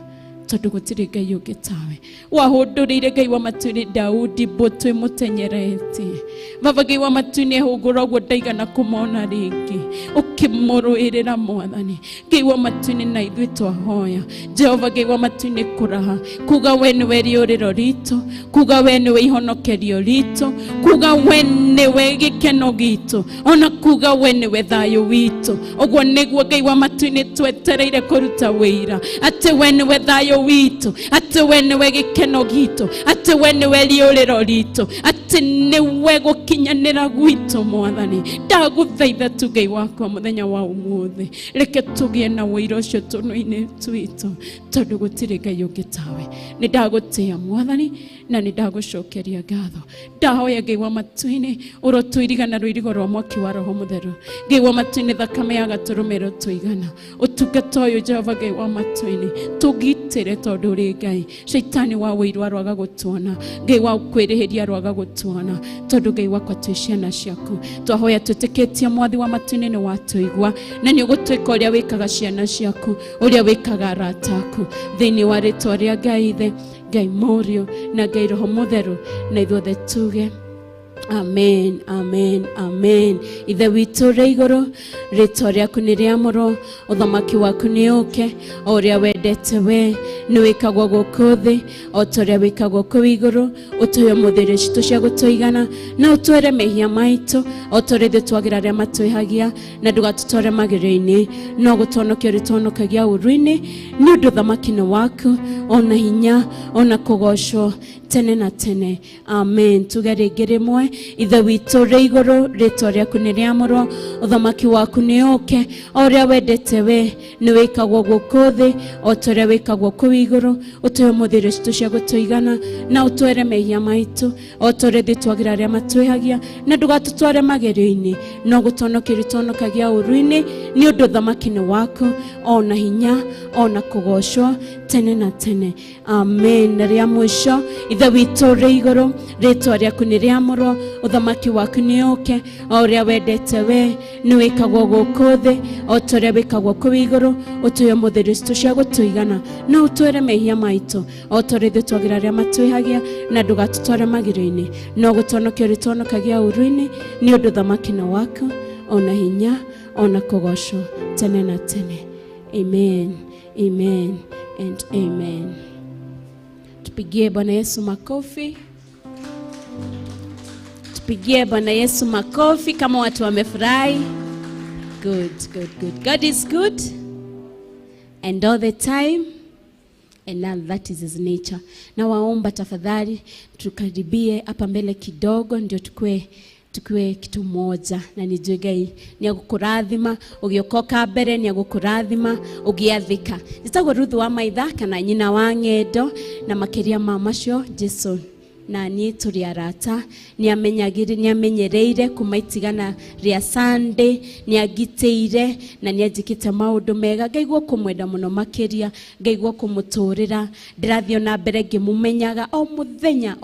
tondu gutiri Ngai ungi tawe. Wahundurire Ngai wa matu-ini Daudi mbũtũ ĩmũtenyeretie, Baba Ngai wa matu-ini ehũngũra ũguo ndaigana kũmona rĩngĩ, ũkĩmũrũĩrĩra Mwathani. Ngai wa matu-ini na ithuĩ twahoya Jehova Ngai wa matu-ini kũraha, kuga we nĩwe rĩũrĩro ritũ, kuga we nĩwe ihonokerio ritũ, kuga we nĩwe gĩkeno gitũ, ona kuga we nĩwe thayũ witũ. Ũguo nĩguo Ngai wa matu-ini twetereire kũruta wĩira, atĩ we nĩwe thayũ witũ, atĩ we nĩwe gĩkeno gitũ, atĩ we nĩwe rĩũrĩro ritũ, atĩ nĩwe gũkinyanĩra gwitũ Mwathani. Ndagũthaitha tu Ngai wakwa mũthenya wa ũmũthĩ, reke tũgĩe na wĩira ũcio tũnũ-inĩ twitũ, tondũ gũtirĩ Ngai ũngĩ tawe. Nĩ ndagũtĩĩa Mwathani na nĩ ndagũcokeria ngatho. Ndahoya Ngai wa matu-ini ũrotũirigana rũirigo rwa mwaki wa Roho Mũtheru. Ngai wa matu-ini thakame ya gatũrũme tũigana, ũtungata ũyũ Jehova Ngai wa matu-ini tũgitĩre tondũ ũrĩ Ngai. Shaitani wa wĩira rwaga gũtuona, Ngai wa kwĩrĩhĩria rwaga gũtuona, tondũ Ngai wakwa twĩ ciana ciaku. Twahoya twĩtĩkĩtie Mwathi wa matu-ini nĩ watũigua, na nĩ ũgũtwĩka ũrĩa wĩkaga ciana ciaku, ũrĩa wĩkaga arata aku, thĩinĩ wa rĩĩtwa rĩa Ngai Ithe, Ngai Mũriũ na Ngai Roho Mũtheru, na ithuothe tuge amen, amen, amen. Ithe witũ ũrĩ igũrũ, rĩĩtwa rĩaku nĩ rĩamũrwo, ũthamaki waku nĩ ũke, o ũrĩa wendete we nĩ wĩkagwo gũkũ thĩ, o ta ũrĩa wĩkagwo kũu igũrũ. Ũtũhe mũthĩrĩ citũ cia gũtũigana, na ũtwĩre mehia maitũ, o ta ũrĩa ithuĩ twagĩra arĩa matwĩhagia, na ndũgatũtware magerio-inĩ, no gũtũhonokia ũrĩa ũtũhonokagia ũũru-inĩ, nĩ ũndũ ũthamaki nĩ waku, ona hinya, ona kũgocwo tene na tene, amen. Tuge rĩngĩ rĩmwe, Ithe witũ ũrĩ igũrũ, rĩĩtwa rĩaku nĩ rĩamũrwo, ũthamaki waku nĩ ũke, o ũrĩa wendete we nĩ wĩkagwo gũkũ thĩ, o ta ũrĩa wĩkagwo kũu igũrũ. Ũtũhe mũthĩrĩ citũ cia gũtũigana, na ũtwere mehia maitũ, o ta ũrĩa ithuĩ twagĩra arĩa matwĩhagia, na ndũgatũtware magerio-inĩ, no gũtũhonokia ũrĩa ũtũhonokagia ũũru-inĩ, nĩ ũndũ ũthamaki nĩ waku, ona hinya, ona kũgocwo tene na tene, amen. Na rĩa mũico, Ithe witũ ũrĩ igũrũ, rĩĩtwa rĩaku nĩ rĩamũrwo, ũthamaki waku nĩ ũke, o ũrĩa wendete we nĩ wĩkagwo gũkũ thĩ, o ta ũrĩa wĩkagwo kũu igũrũ. Ũtũhe mũthĩrĩ citũ cia gũtũigana, na ũtwĩre mehia maitũ, o ta ũrĩa ithuĩ twagĩra arĩa matwĩhagia, na ndũgatũtware magerio-inĩ, no gũtũhonokia ũrĩa ũtũhonokagia ũũru-inĩ, nĩ ũndũ ũthamaki nĩ waku, ona hinya, ona kũgocwo tene na tene, amen, amen and amen. Tupigie Bwana Yesu makofi. Tupigie Bwana Yesu makofi kama watu wamefurahi. Good, good, good. God is good and all the time, and that is his nature. Na waomba tafadhali tukaribie hapa mbele kidogo ndio tukue kitu moja, na nijue Ngai ni agukurathima, ugiokoka mbere ni agukurathima, ugiathika. Nitagwo Ruth wa maitha kana nyina wa ng'endo, na makiria ma macio Jesu na niĩ tũrĩ arata. Nĩamenyereire kuma itigana rĩa Sunday, nĩangitĩire na nĩanjĩkĩte maũndũ mega. Ngaigua kũmwenda mũno makĩria, ngaigua kũmũtũrĩra. Ndĩrathiĩ na mbere ngĩmũmenyaga o mũthenya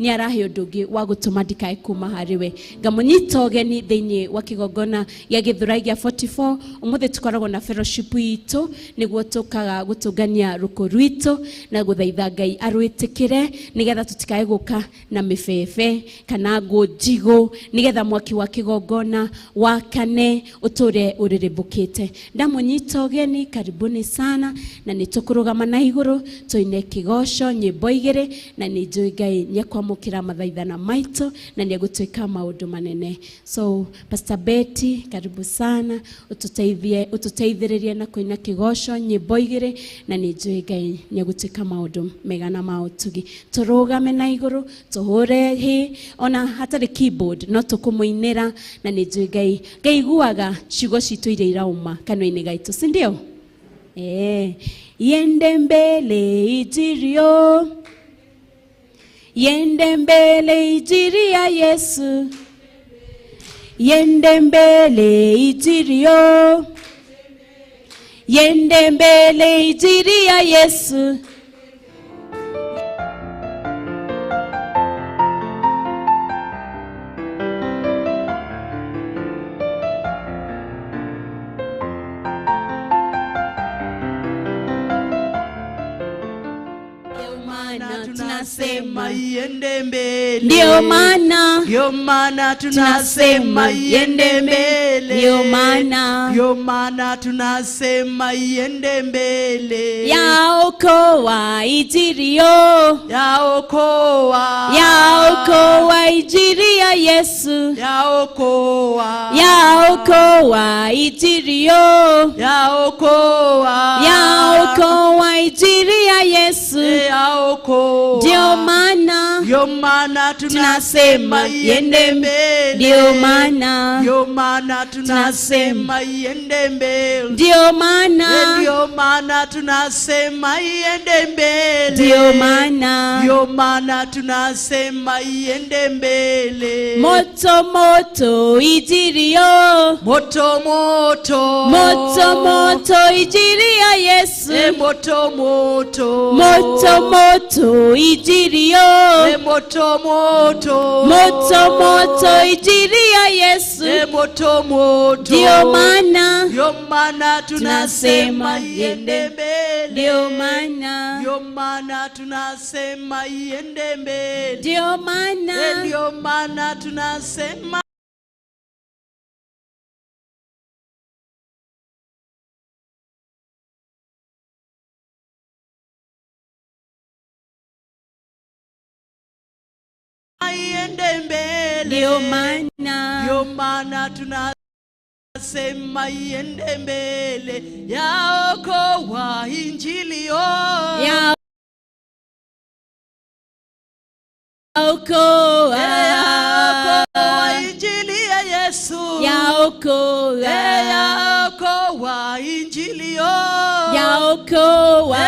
nĩ arahe ũndũ ũngĩ wa gũtũma ndikae kuma harĩ we. Ngamũnyita ũgeni thĩinĩ wa kĩgongona gĩa Gĩthũrai gĩa 44. Ũmũthĩ tũkoragwo na fellowship itũ, nĩguo tũkaga gũtũngania rũkũ rwitũ na gũthaitha Ngai arwĩtĩkĩre, nĩgetha tũtikae gũka na mĩbebe kana ngũ njigũ, nĩgetha mwaki wa kĩgongona wakane ũtũre ũrĩrĩmbũkĩte. Ndamũnyita ũgeni, karibuni sana, na nĩtũkũrũgama na igũrũ tũine kĩgoco nyĩmbo igĩrĩ, na nĩnjũĩ Ngai nĩekwamũkĩra mathaithana maitũ na nĩegũtwĩka maũndũ manene. So Pastor Betty, karibu sana, ũtũteithĩrĩrie na kũina kĩgoco nyĩmbo igĩrĩ, na nĩnjũĩ Ngai nĩegũtwĩka maũndũ mega na maũtugi. Tũrũgame na igũrũ, tũhũre hĩ, ona hatarĩ keyboard no tũkũmũinĩra, na nĩnjũĩ Ngai iguaga ciugo citũ iria irauma kanua-inĩ gaitũ, si ndio? Yende mbele ijirio, yende mbele ijiri ya Yesu, yende mbele ijirio, yende mbele ijiri ya Yesu. Tunasema iende mbele. Ndio maana tunasema iende mbele. Ndio maana tunasema iende mbele. Yaokoa ijirio, yaokoa ijiri ya Yesu, yaokoa ijirio, yaokoa ijiri ya Yesu. Ndio maana tunasema iende mbele. Ndio maana tunasema iende mbele. Ndio maana tunasema iende mbele. Ndio maana tunasema iende mbele. Moto ijirio, moto ijiri ya Yesu. Moto ijirio, moto ijiri ya Yesu. Ndio maana tunasema iende mbele. Ndio maana tunasema iende mbele. Ndio maana tunasema iende mbele. Ndio maana tunasema iende mbele. Yaokoa injili yaokoa injili ya Yesu. Yaokoa injili yaokoa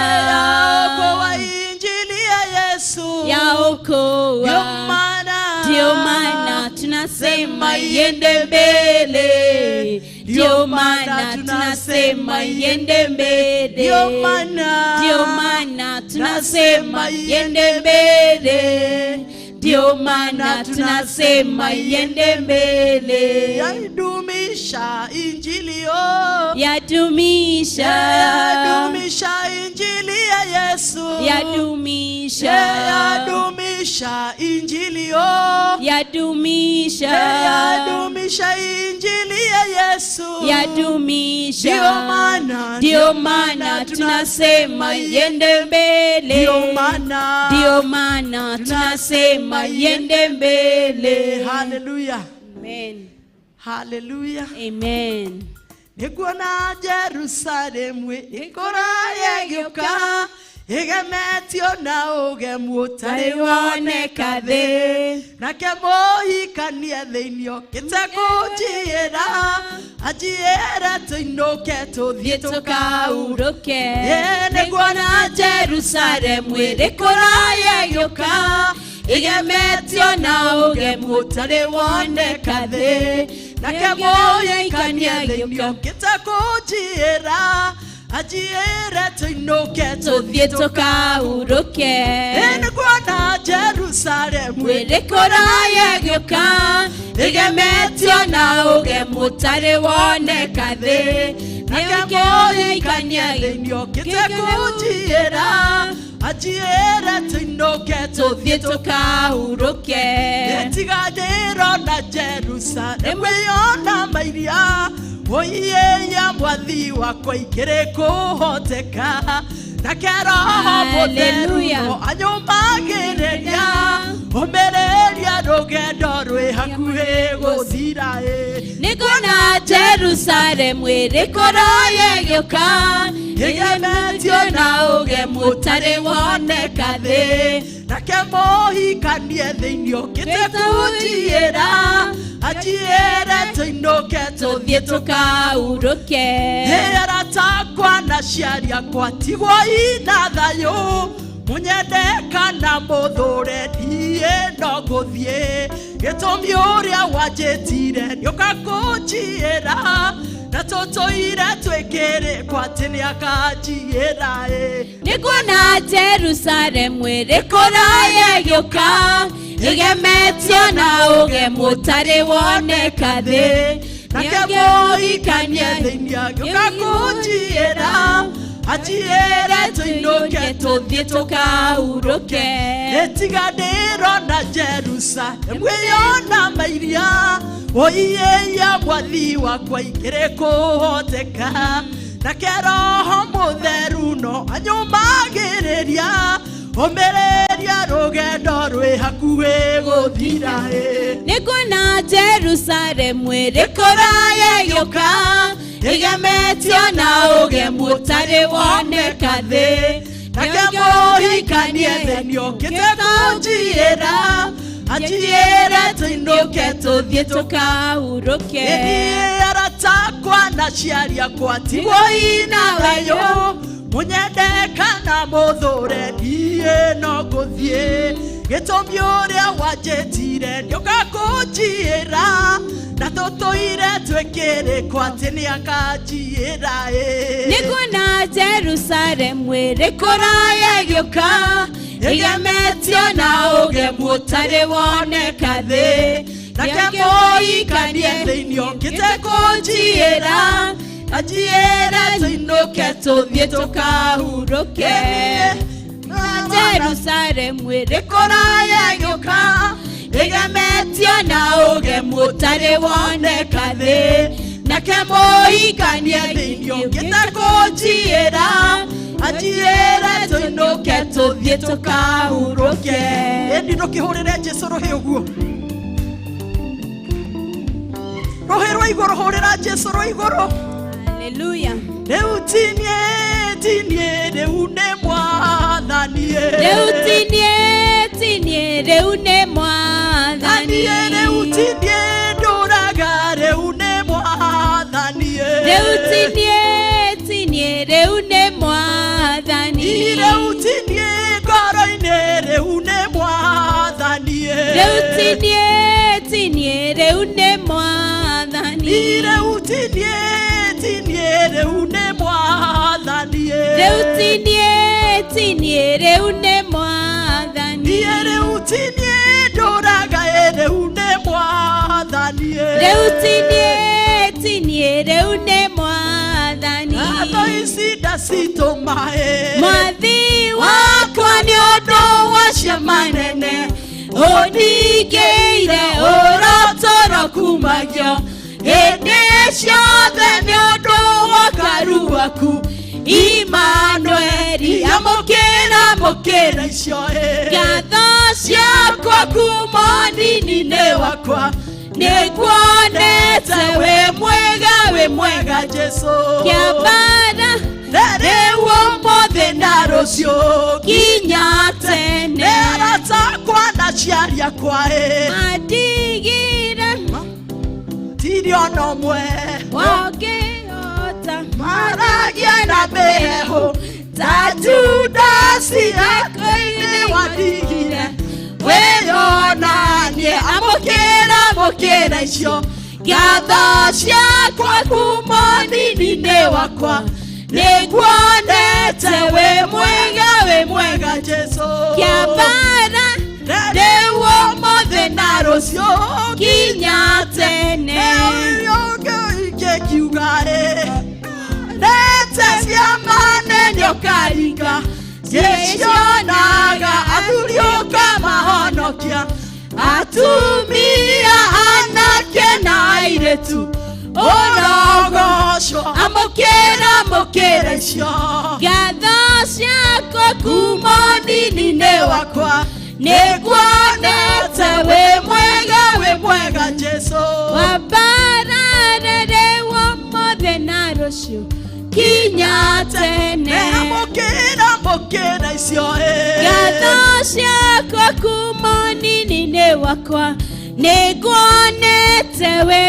injili ya Yesu. Ndio maana tunasema iende mbele. Ndio maana tunasema iende mbele. Ndio maana tunasema iende mbele. Ndio maana tunasema iende mbele. Yadumisha injili yadumisha injili ya Yesu. Yadumisha injili yadumisha injili ya Yesu. Ndio maana tunasema iende mbele. Ndio maana tunasema iende mbele. Hallelujah. Amen. Hallelujah. Amen. Nikuona Jerusalemu ikora yegioka, igemetio na ugemu utari woneka thi, nake mũhikania thĩinĩ gĩtekũnjiĩra, anjiĩra tũinũke tũthiĩ tũkaurũke. Nĩguona Jerusalemu ĩrĩ kũraya ĩgĩũka, igemetio na ũgemu ũtarĩ woneka thĩ, nake mũhikania gĩũkĩte kũnjiĩra, anjiĩre tũinũke tũthiĩ tũkahurũke. Nĩkuona Jerusalemu ĩrĩ kũraya ĩgĩũka, igemetio na ũgemu ũtarĩ woneka thĩ, nake mũhikania gĩũkĩte kũnjiĩra, anjiĩre tũinũke tũthiĩ tũkahurũke. Gwataniro na Jerusalemu yona mairia, oiya mwathi wakwa ikĩrĩ kũhoteka, nake Roho Mũtheru anyumagĩrĩria, ũmĩrĩria rũgendo rwĩ hakuhĩ gũthira. Nĩkuona Jerusalemu ĩrĩ kũraya ĩgĩũka, igemetio na ũgemu ũtarĩ woneka thĩ, nake mũhikania thĩinĩ ũkĩte kũnjiĩra, anjiĩre tũinũke tũthiĩ tũkahurũke. Arata akwa na ciari akwa tigwo ina thayũ, mũnyende kana mũthũre ndiĩ no ngũthiĩ, gĩtũmi ũrĩa wanjĩtire nĩũka kũnjiĩra, na tũtũire twĩkĩrĩkwo atĩ nĩakanjiĩra. Nĩkuona Jerusalemu ĩrĩ kũraya ĩgĩũka, igemetio na ũgemu ũtarĩ woneka thĩ, nake mũhikania thĩinĩ agĩũka kũnjiĩra, anjiĩre tũinũke tũthiĩ tũkahurũke. Gwataniro na Jerusalemu yona mairia, oiya mwathi wakwa ikĩrĩ kũhoteka, nake Roho Mũtheru no anyumagĩrĩria, ũmĩrĩria rũgendo rwĩ hakuhĩ gũthira. Nĩkuona Jerusalemu ĩrĩ kũraya ĩgĩũka, igemetio na ũgemu ũtarĩ woneka thĩ, nake mũhikania thĩinĩ ũkĩte kũnjiĩra, anjiĩre tũinũke tũthiĩ tũkahurũke. Arata akwa na ciari akwa tigwo ina thayũ, mũnyende kana mũthũre ndiĩ no ngũthiĩ, gĩtũmi ũrĩa wanjĩtire nĩũka kũnjiĩra, na tũtũire twĩkĩrĩkwo atĩ nĩakanjiĩra. Nĩkuona Jerusalemu ĩrĩ kũraya ĩgĩũka, igemetio na ũgemu ũtarĩ woneka thĩ, nake mũhikania thĩinĩ ũkĩte kũnjiĩra, anjiĩre tũinũke tũthiĩ tũkahurũke. Jerusalemu ĩrĩ kũraya ĩgĩũka, igemetio na ũgemu ũtarĩ woneka thĩ, nake mũhikania thĩinĩ ũkĩte kũnjiĩra, anjiĩre tũinũke tũthiĩ tũkahurũke. Ĩndĩ ndũkĩhũrĩre Jesũ rũhĩ ũguo, rũhĩ rwa igũrũ, hũrĩra Jesũ rwa igũrũ. Haleluya. Rĩu tinie rĩu nĩ Mwathani, rĩu tinie rĩu nĩ Mwathani, rĩu tinie ndũraga rĩu nĩ Mwathani, rĩu tinie rĩu nĩ Mwathani, rĩu tinie ngoro-inĩ rĩu nĩ Mwathani, rĩu tinie rĩu nĩ Mwathani, rĩu tinie rĩu nĩ Mwathani, rĩu tinie rĩu nĩ Mwathani, rĩu tinie ndũraga rĩu nĩ Mwathani, rĩu tinie rĩu nĩ Mwathani. Atho ici ndacitũma mwathi wakwa nĩ ũndũ wa ciama nene, ũningĩire ũrotoro kumagio, hĩndĩ ciothe nĩ ũndũ wa karu waku, Imanueli amũkĩra icio. Ngatho ciakwa kuma nini-inĩ wakwa, nĩkuonete wĩ mwega Jesũ. Kĩambara rĩu ũmũthĩ na rũciũ nginya tene, arata akwa na ciari akwa mandigire, tiri ona ũmwe wangĩhota, maragia na mĩhehu ta Judasi, akoinĩ wandigire, weyonanie amukira icio ngatho ciakwa kuma nini-inĩ wakwa nĩguonete wĩ mwega Jesu Kĩambara rĩu ũmũthĩ na rũciũ nginya tene kiuga-ĩ nete ciama nene ũkaringa cicionaga athuri ũkamahonokia atumia anake na airĩtu ũrogocwo amũkĩra icio ngatho ciakwa kuma nini-inĩ wakwa nĩguonete wĩ mwega Jesu wambarare rĩu ũmũthĩ na rũciũ nginya tene amũkĩra icio ngatho ciakwa kuma nini-inĩ wakwa nĩguonete wĩ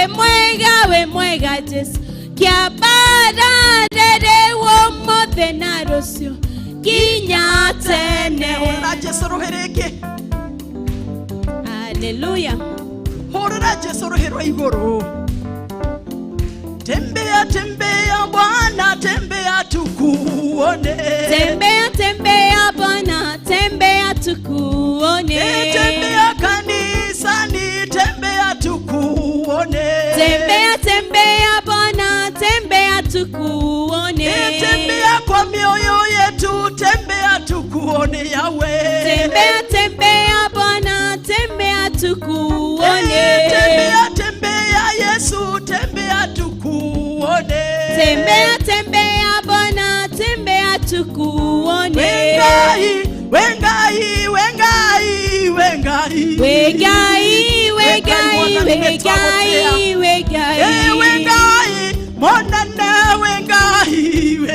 mwega Jesu kĩambara rĩu ũmũthĩ na rũciũ nginya tene hũrĩra Jesu rũhĩ rĩngĩ haleluya hũrĩra Jesu rũhĩ rwa igũrũ tembea Bwana tembea tukuone tembea Bwana tembea tukuone tembea kanisani tembea tukuone tembea Bwana tembea tukuone tembea kwa mioyo yetu tembea tukuone Yawe tembea Bwana tembea tukuone tembea Yesu tembea tukuone tembea Bwana tembea tukuone wengai monana wengai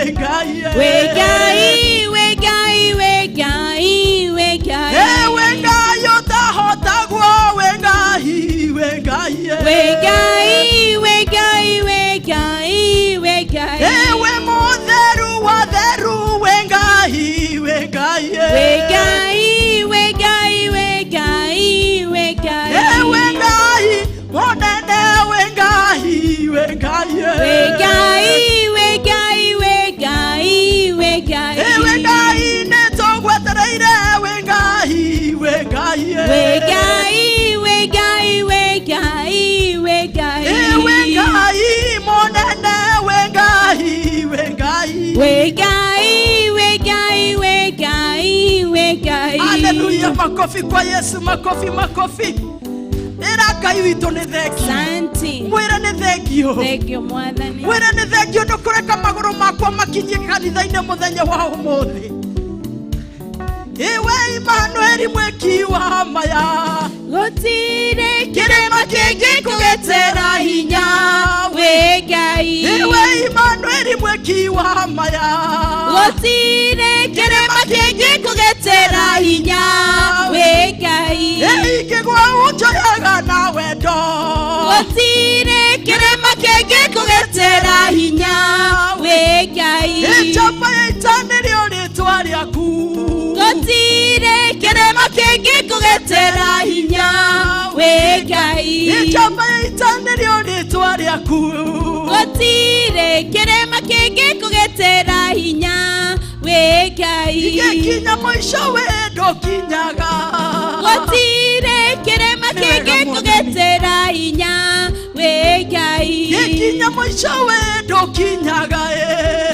utahotagwo wengai ewe mutheru wa theru wengai wengai monene wengai wengai netogwetereire wengai monene wengai haleluya makofi kwa Yesu makofi Ngai witũ nĩ thengio mwĩre nĩ thengio mwĩre nĩ thengio ndũkũreka magũrũ makwa makinyie kanitha-inĩ mũthenya wa ũmũthĩ iwe Imanueli mweki wa maya gũtirĩ kĩrĩma kĩngĩkũgetera hinya wĩ Ngai iwe Imanueli mweki wa maya gũtirĩ kĩrĩma kĩngĩkũgetera hinya wĩ Ngai ingĩgwa ũnjoyaga na wendo gũtirĩ kĩrĩma kĩngĩkũgetera hinya wĩ Ngai njamba ya ita nĩrĩo rĩĩtwa rĩaku gũtirĩ kĩrĩma kĩngĩkũgetera hinya wĩ Ngai njamba ya ita nĩrĩo rĩĩtwa rĩaku gũtirĩ kĩrĩma kĩngĩkũgetera hinya wĩ Ngai ingĩkinya mũico wĩ ndũkinyaga gũtirĩ kĩrĩma kĩngĩkũgetera hinya wĩ Ngai ingĩkinya mũico wĩ ndũkinyaga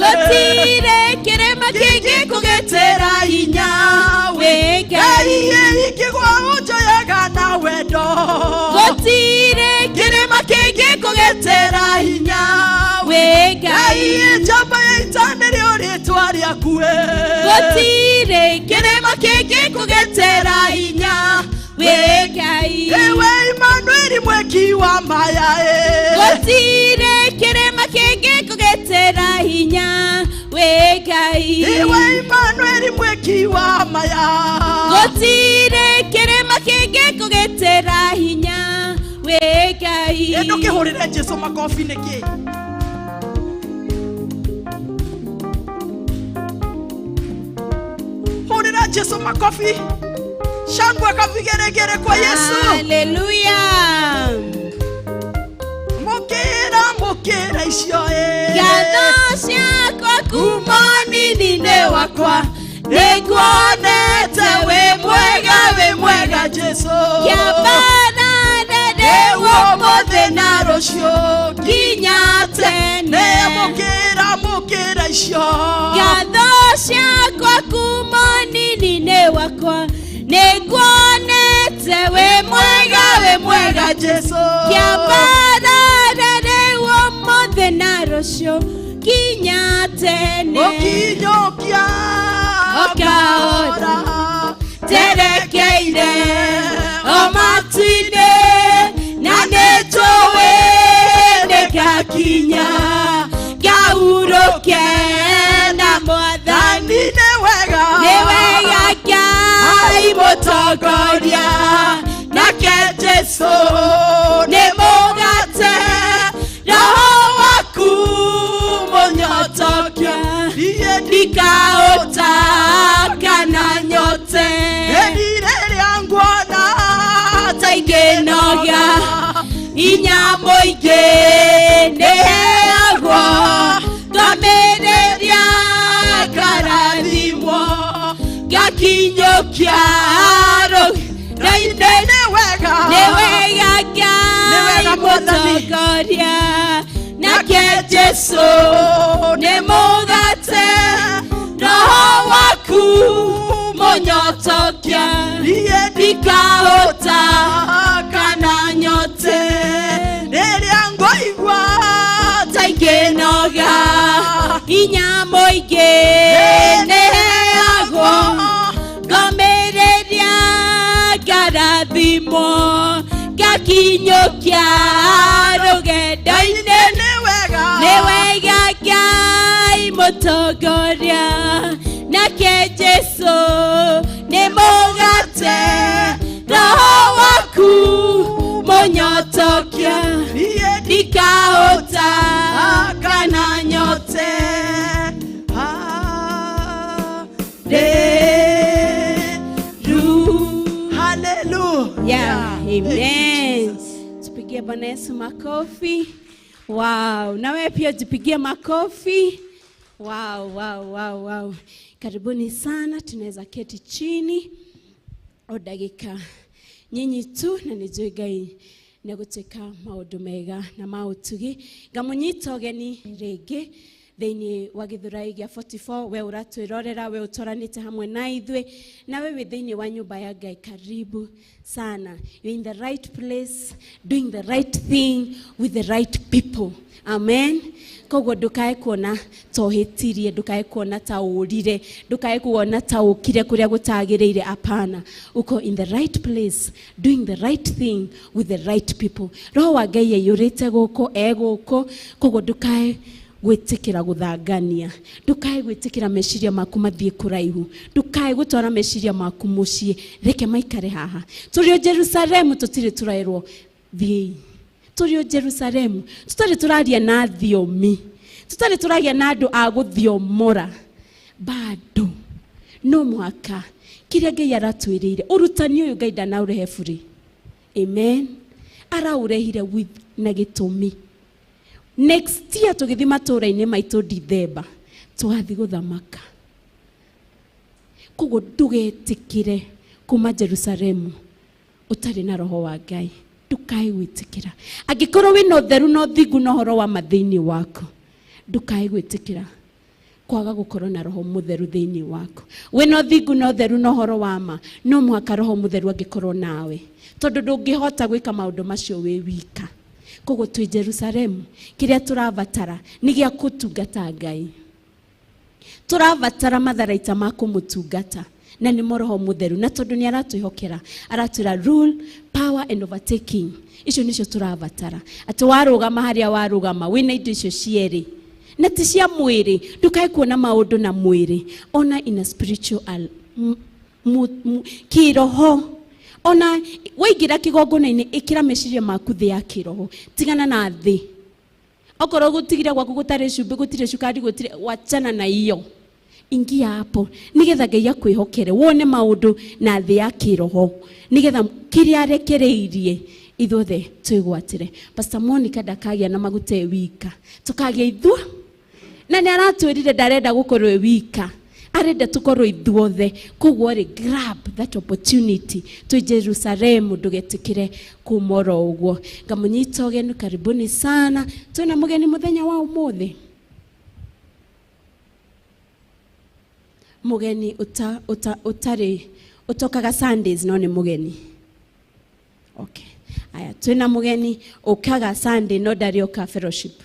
gũtirĩ kĩrĩma kĩngĩkũgetera hinya wĩ Ngai ingĩgwa ũnjoyaga na wendo gũtirĩ kĩrĩma kĩngĩkũgetera hinya wĩ Ngai njamba ya ita nĩrĩo rĩĩtwa rĩaku gũtirĩ kĩrĩma kĩngĩkũgetera hinya wĩ Ngai iwe Imanueli mweki wa maya gũtirĩ kĩrĩma kĩngĩkũgetera hinya wĩ Ngai iwe Imanueli mweki wa maya gũtirĩ kĩrĩma kĩngĩkũgetera hinya wĩ Ngai ndũkĩhũrĩre Jesu makobi nĩkĩ hũrĩra Jesu makobi Shangwe kavigeregere kwa Yesu. Hallelujah. Mokera isio Gadosha kwa kumoni nine wakwa Neguonete we mwega Jesu. Yabana nede womothe na rocio Kinyate ne mokera isio Gadosha kwa kumoni nine wakwa Neguonete we mwega Jesu. Yabana nede womothe na rocio Kinyate ne Okinyokia Okaora Terekeire Omatine Nanetowe Nekakinya Gauroke Na mwathani Newega Kai Motogoria Nake Jesu Nemogate Roho waku Monyotokia Nikaota kana nyote Edire yanguona Taigenoga Inyamo igene agwa Gamereria Karadimo Gakinyokia Newega Gai Motogoria Nake Jesu Nemogate Roho waku Monyotokia Nikaota kana nyote Neriangoigwa Taigenoga Inyamo igene agwa Gamereria Karathimo Gakinyokia Rogendaine Newega Gai Motogoria Nake Jesu Nemogate Roho waku Monyotokia Nikaota kana nyote Hallelujah. Yeah, amen. Tupigie Bwana Yesu makofi. Wow, na wewe pia tupigie makofi. Wow. Karibuni sana, tunaweza keti chini o dakika nyinyi tu na nijue Ngai neguteka maundu mega na mautugi ngamunyita ogeni rege thini wa Githurai gia 44 we uratwirorera we utoranite hamwe na ithwe na wewe thini wa nyumba ya Ngai karibu sana. You're in the right place doing the right thing with the right people. Amen. Kogo ndukae kuona tohetirie, ndukae kuona ta urire, ndukae kuona ta ukire kuria gutagiriire. Apana, uko in the right place doing the right thing with the right people. Roho wa Ngai yurite guko eguko, kogo ndukae gwitikira guthangania, ndukae gwitikira meciria maku mathie kuraihu, ndukae gutwara meciria maku mucii. Reke maikare haha. Turio Jerusalemu tutire turairwo thii. Turio Jerusalemu tutari turaria na thiomi, tutari turagia na andu a guthiomora. Bado no mwaka kiria Ngai aratwirire urutani uyu Ngai ndanaurehe buri. Amen. Araurehire with na gitumi. Next year tugithi matura-ini maitu December twathi guthamaka. Kogo ndugetikire kuma Jerusalemu utari na roho wa Ngai. Ndukae gwitikira. Angikorwo wina utheru no thingu no horo wa mathiini wako. Ndukae gwitikira kwaga gukorwo na roho mutheru thiini wako. Wina thingu no theru no horo wa ma no mwaka roho mutheru angikorwo nawe. Tondu ndungihota gwika maundu macio wi wika. Kogo twi Jerusalemu kiria turavatara ni gia kutungata Ngai. Turavatara matharaita ma kumutungata na ni roho mutheru, na tondu ni aratwihokera aratwira rule, power and overtaking. Icio nicio turavatara. Ati warugama haria warugama wina indo icio cieri na ti cia mwiri. Ndukae kuona maundu na mwiri, ona in a spiritual kiroho. Ona waigira kigongona-ini ikira meciria maku thi ya kiroho, tigana na thi. Okorwo gutigira gwaku gutare cumbi, gutire cukari, gutire, wachana na iyo. ingia hapo nigetha Ngai akwihokere wone maundu na thĩ ya kiroho nigetha kiria arekereirie ithuothe twigwatire. Pastor Monica ndakagia na maguta wika tukagia ithua na nĩ aratwĩrire ndarenda gũkorwo wika, arenda tukorwo ithuothe. Koguo ri grab that opportunity to Jerusalem, ndugetikire kumora ũguo. Ngamunyita ũgeni, karibuni sana. Twina mugeni muthenya wa umuthi, mugeni utari utokaga Sundays no ni mugeni. Okay, aya twina mugeni ukaga Sunday no ndari oka fellowship.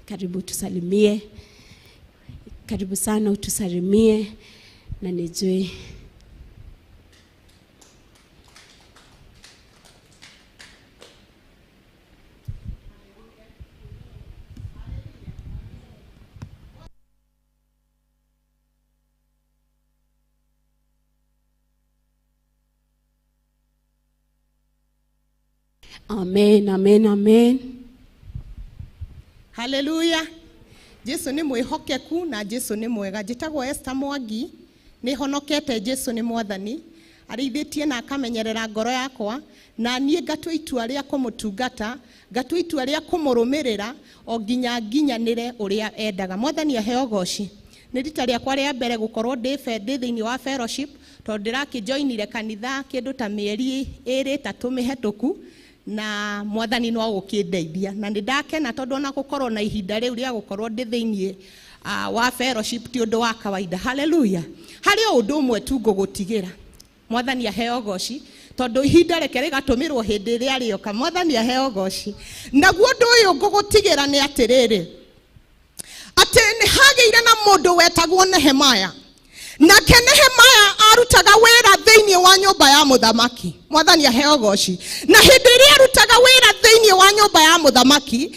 Karibu tusalimie, karibu sana utusalimie na nijue amen, amen, amen. Hallelujah. Jesu ni mwihokeku na Jesu ni mwega. Njitagwo Esther Mwangi, ni honokete Jesu ni mwathani. Arĩithĩtie na akamenyerera ngoro yakwa, na niĩ ngatua itua rĩa kũmũtungata, ngatua itua rĩa kũmũrũmĩrĩra o nginya nginyanĩre ũrĩa endaga. Mwathani aheo goci. Nĩ rita rĩakwa rĩa mbere gũkorwo ndĩ thĩinĩ wa fellowship, tondũ ndĩrakĩjoinire kanitha kĩndũ ta mĩeri 2-3 mĩhetũku, na mwathani no gũkĩndeithia, na ndakena tondũ ona gũkorwo na ihinda rĩu rĩa gũkorwo ndĩ thĩinĩ wa fellowship ti ũndũ wa kawaida. Hallelujah. Harĩ ũndũ ũmwe tu ngũgũtigĩra. Mwathani aheo goci, tondũ ihinda reke rĩgatũmĩrwo hĩndĩ ĩrĩa rĩoka. Mwathani aheo goci. Naguo ũndũ ũyũ ngũgũtigĩra nĩ atĩrĩrĩ, atĩ nĩ hagĩire na mũndũ wetagwo Nehemia. Nake Nehemia arutaga wĩra thĩinĩ wa nyũmba ya mũthamaki. Mwathani aheo goci. Na hĩndĩ ĩrĩa arutaga wĩra thĩinĩ wa nyũmba ya mũthamaki,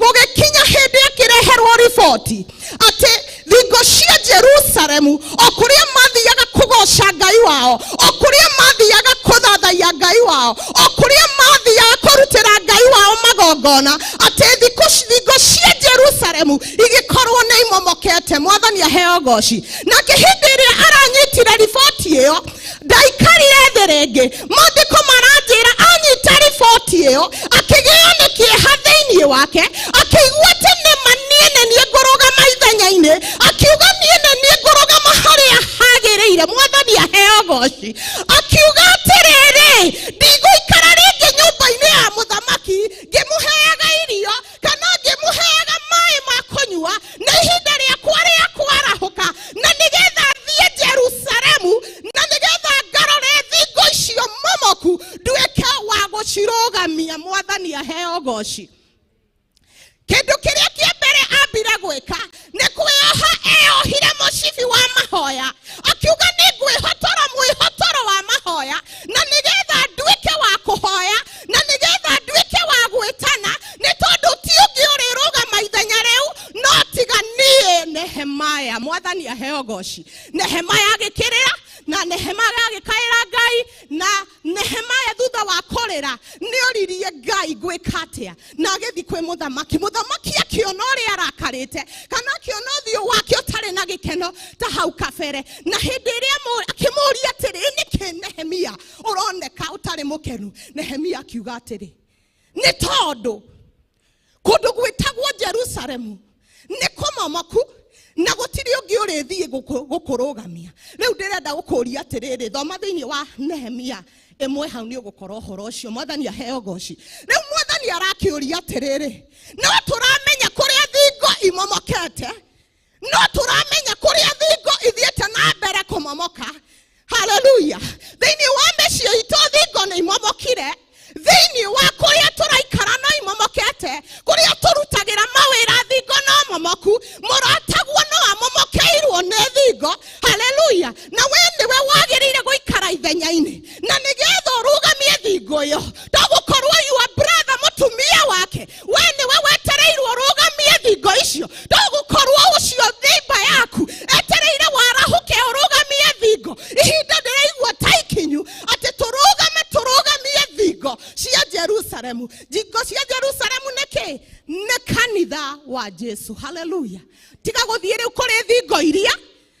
gũgĩkinya hĩndĩ akĩreherwo riboti atĩ thingo cia Jerusalemu, o kũrĩa mathiaga kũgoca Ngai wao, o kũrĩa mathiaga kũthathaiya Ngai wao, o kũrĩa mathiaga kũrutĩra Ngai wao magongona, atĩ thingo cia Jerusalemu igĩkorwo nĩ imomokete. Mwathani aheo goci. Nake hĩndĩ ĩrĩa aranyitire riboti ĩyo, ndaikarire thĩ rĩngĩ. Maandĩko maranjĩra anyita riboti ĩyo, akĩgĩa nĩ kĩeha thĩinĩ wake, akĩigua atĩ nĩma niĩ ngũrũgama ithenya-inĩ, akiuga niĩ ngũrũgama harĩa hagĩrĩire. Mwathani aheo goci. Akiuga atĩrĩrĩ, ndigũikara rĩngĩ nyũmba-inĩ ya mũthamaki ngĩmũheaga irio kana ngĩmũheaga maĩ ma kũnyua, na ihinda rĩakwa rĩa kwarahũka, na nĩgetha thiĩ Jerusalemu, na nĩgetha ngarore thingo icio momoku, nduĩke wa gũcirũgamia. Mwathani aheo goci. Kĩndũ kĩrĩa kĩa mbere ambire gwĩka nĩ kwĩoha, eohire mũcibi wa mahoya, akiuga nĩ ngwĩhotora mwĩhotoro wa mahoya, na nĩgetha nduĩke wa kũhoya, na nĩgetha nduĩke wa gwĩtana, nĩ tondũ ti ũngĩ ũrĩrũgama ithenya rĩu no tiga niĩ Nehemia. Mwathani aheo goci. Nehemia agĩkĩrĩra, na Nehemia agĩkaĩra Ngai, na Nehemia thutha wa kũrĩra nĩoririe Ngai gwĩka atĩa, na agĩthiĩ kwĩ mũthamaki. Mũthamaki akĩona ũrĩa arakarĩte, kana akĩona ũthiũ wake ũtarĩ na gĩkeno ta hau kabere, na hĩndĩ ĩrĩa akĩmũria atĩrĩ, nĩkĩ Nehemia ũroneka ũtarĩ mũkenu? Nehemia akiuga atĩrĩ, nĩ tondũ kũndũ gwĩtagwo Jerusalemu nĩ kũmomoku, na gũtirĩ ũngĩ ũrĩthiĩ gũkũrũgamia. Rĩu ndĩrenda gũkũria atĩrĩrĩ, thoma thĩinĩ wa Nehemia 1 hau nĩ ũgũkorwo ũhoro ũcio. Mwathani aheo goci. Rĩu mwathani arakĩũria atĩrĩrĩ, no tũramenya kũrĩa thingo imomokete, no tũramenya kũrĩa thingo ithiĩte na mbere kũmomoka. Hallelujah. Thĩinĩ wa mĩciĩ itũ thingo nĩ imomokire, thĩinĩ wa kũrĩa tũraikara no imomokete, kũrĩa tũrutagĩra mawĩra thingo no momoku, mũrataguo no amomokeirwo nĩ thingo. Hallelujah. Na we nĩwe wagĩrĩire gũikara ithenya-inĩ, na nĩgetha ũrũgamie thingo ĩyo, ndũgũkorwo your brother mũtumia wake, we nĩwe wetereirwo ũrũgamie thingo icio, ndũgũkorwo ũcio neighbor yaku etereire warahũke ũrũgamie thingo. Ihinda ndĩraigua ta ikinyu atĩ tũrũgamie thingo cia Jerusalemu. Thingo cia Jerusalemu nĩ giki ne kanitha wa Jesu. Hallelujah. Tiga guthiire kuri thingo iria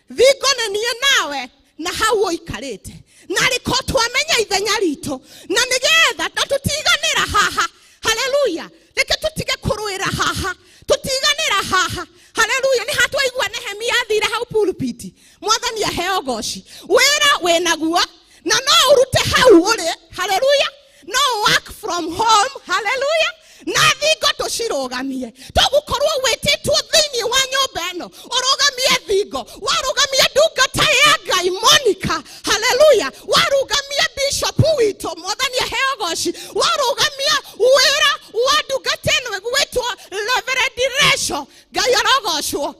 thingo ne nie nawe na hau oikarite na riko twamenya ithenya rito na nigetha tutiganira haha. Hallelujah. Reke tutige kuruira haha, tutiganira haha. Hallelujah. Ni hatu aigua Nehemia athire hau pulpiti mwathani aheo goci wira wenaguo na no urute hau uri. Hallelujah. No work from home. Hallelujah. Na thingo tucirugamie tugukorwo wititwo thiini wa nyumba eno urugamie thingo warugamie ndungata ya Ngai Monica. Hallelujah. Warugamie bishop wito mwathani aheo goci warugamie wira wa ndungata eno gwitwo Reverend Resho Ngai arogocwo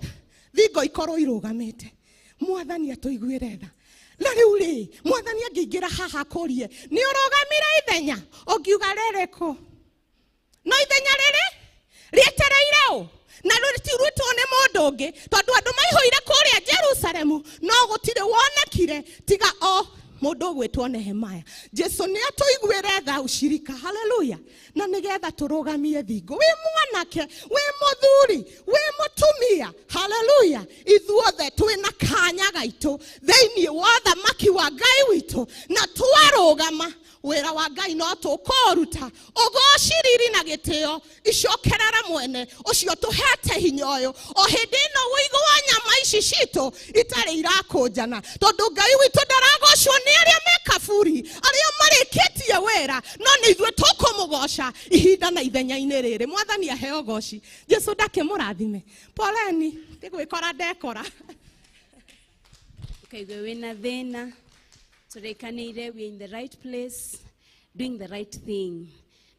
thingo ikorwo irugamite mwathani atuiguire tha. Na riu ri mwathani angiingira haha kurie ni urugamire ithenya ungiuga rereko no ithenya riri rietereire u na rutirutwo ni mundu ungi tondu andu maihuire kuria Jerusalemu no gutire wonekire tiga o mundu gwitwo Nehemia. Jesu ni atuiguire tha ushirika. Hallelujah. Na nigetha turugamie thingo wi mwanake wi muthuri wi mutumia. Hallelujah. Ithuothe twina kanya gaitu thiini wa thamaki wa Ngai witu na twarugama wira wa Ngai no tukoruta ugociriri na gitio icokerera mwene ucio tuhete hinya uyu o hindi no wigo wa nyama ici citu itari irakunjana tondu Ngai witu ndaragocwo ni aria mekaburi aria marikitie wira no ni ithue tukumugoca ihinda na ithenya-ini riri. Mwathani aheo goci. Jesu ndakimurathime. Poleni ndigwikora ndekora. Ukaigwe wina thina turekanire we in the right place doing the right thing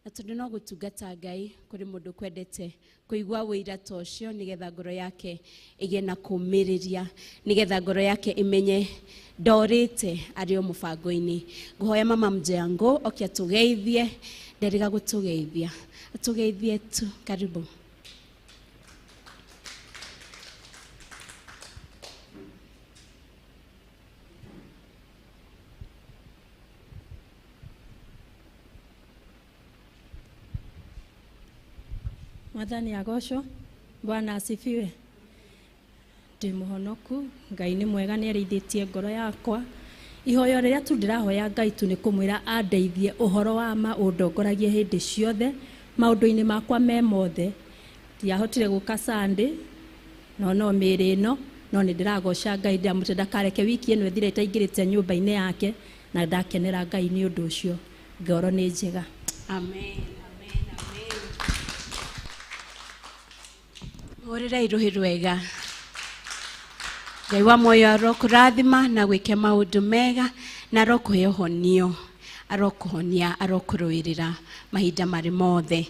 na tondu no gutungata Ngai kuri mundu kwendete kuigwa wira tocio nigetha ngoro yake igie na kumiriria nigetha ngoro yake imenye ndorite ari o mubango-ini. Nguhoya mama mjengo okia tugeithie nderiga gutugeithia atugeithie tu. Karibu. Mwathani agocwo. Bwana asifiwe. Ndi muhonoku. Ngai ni mwega ni arithitie ngoro yakwa. Ihoyo riria tu ndirahoya Ngai tu ni kumwira andeithie uhoro wa ma undongoragie hindi ciothe maundu-ini makwa me mothe. Ndiahotire guka Sunday no miri no ni ndiragoca Ngai ndiamute ndakareke wiki eno ithire itaingirite nyumba-ini yake na ndakenera Ngai ni undu ucio. Ngoro ni njega. Amen. Orira iruhi rwega. Ngai wa moyo arokurathima na gwike maundu mega na arokuhe honio arokuhonia arokuruirira mahinda mari mothe.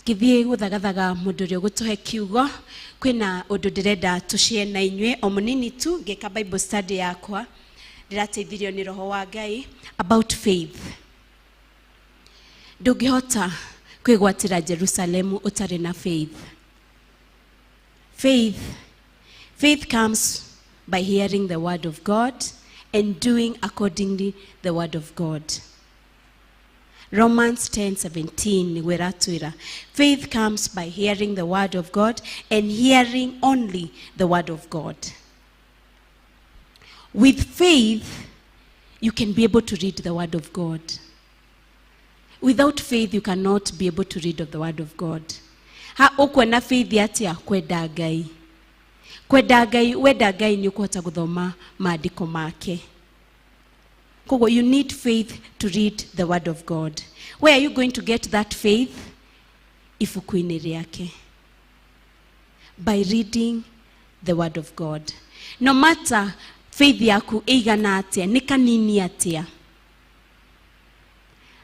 Githie guthagathaga mundu ri gutuhe kiugo kwina undu ndirenda tucie na inywe o munini tu ngeka Bible study yakwa ndirateithirio ni roho wa Ngai about faith. Ndungihota kwigwatira Jerusalemu utari na faith. Faith comes by hearing the word of God and doing accordingly the word of God. Romans 10:17 weratwira. Faith comes by hearing the word of God and hearing only the word of God. With faith, you can be able to read the word of God. Without faith, you cannot be able to read of the word of God. Ha ukwena faith atia kwenda Ngai. Kwenda Ngai, wenda Ngai ni ukuhota guthoma maandiko make. Kogo, you need faith to read the word of God. Where are you going to get that faith? Ifukuini riake. By reading the word of God. No matter faith yaku eigana atia, ni kanini atia.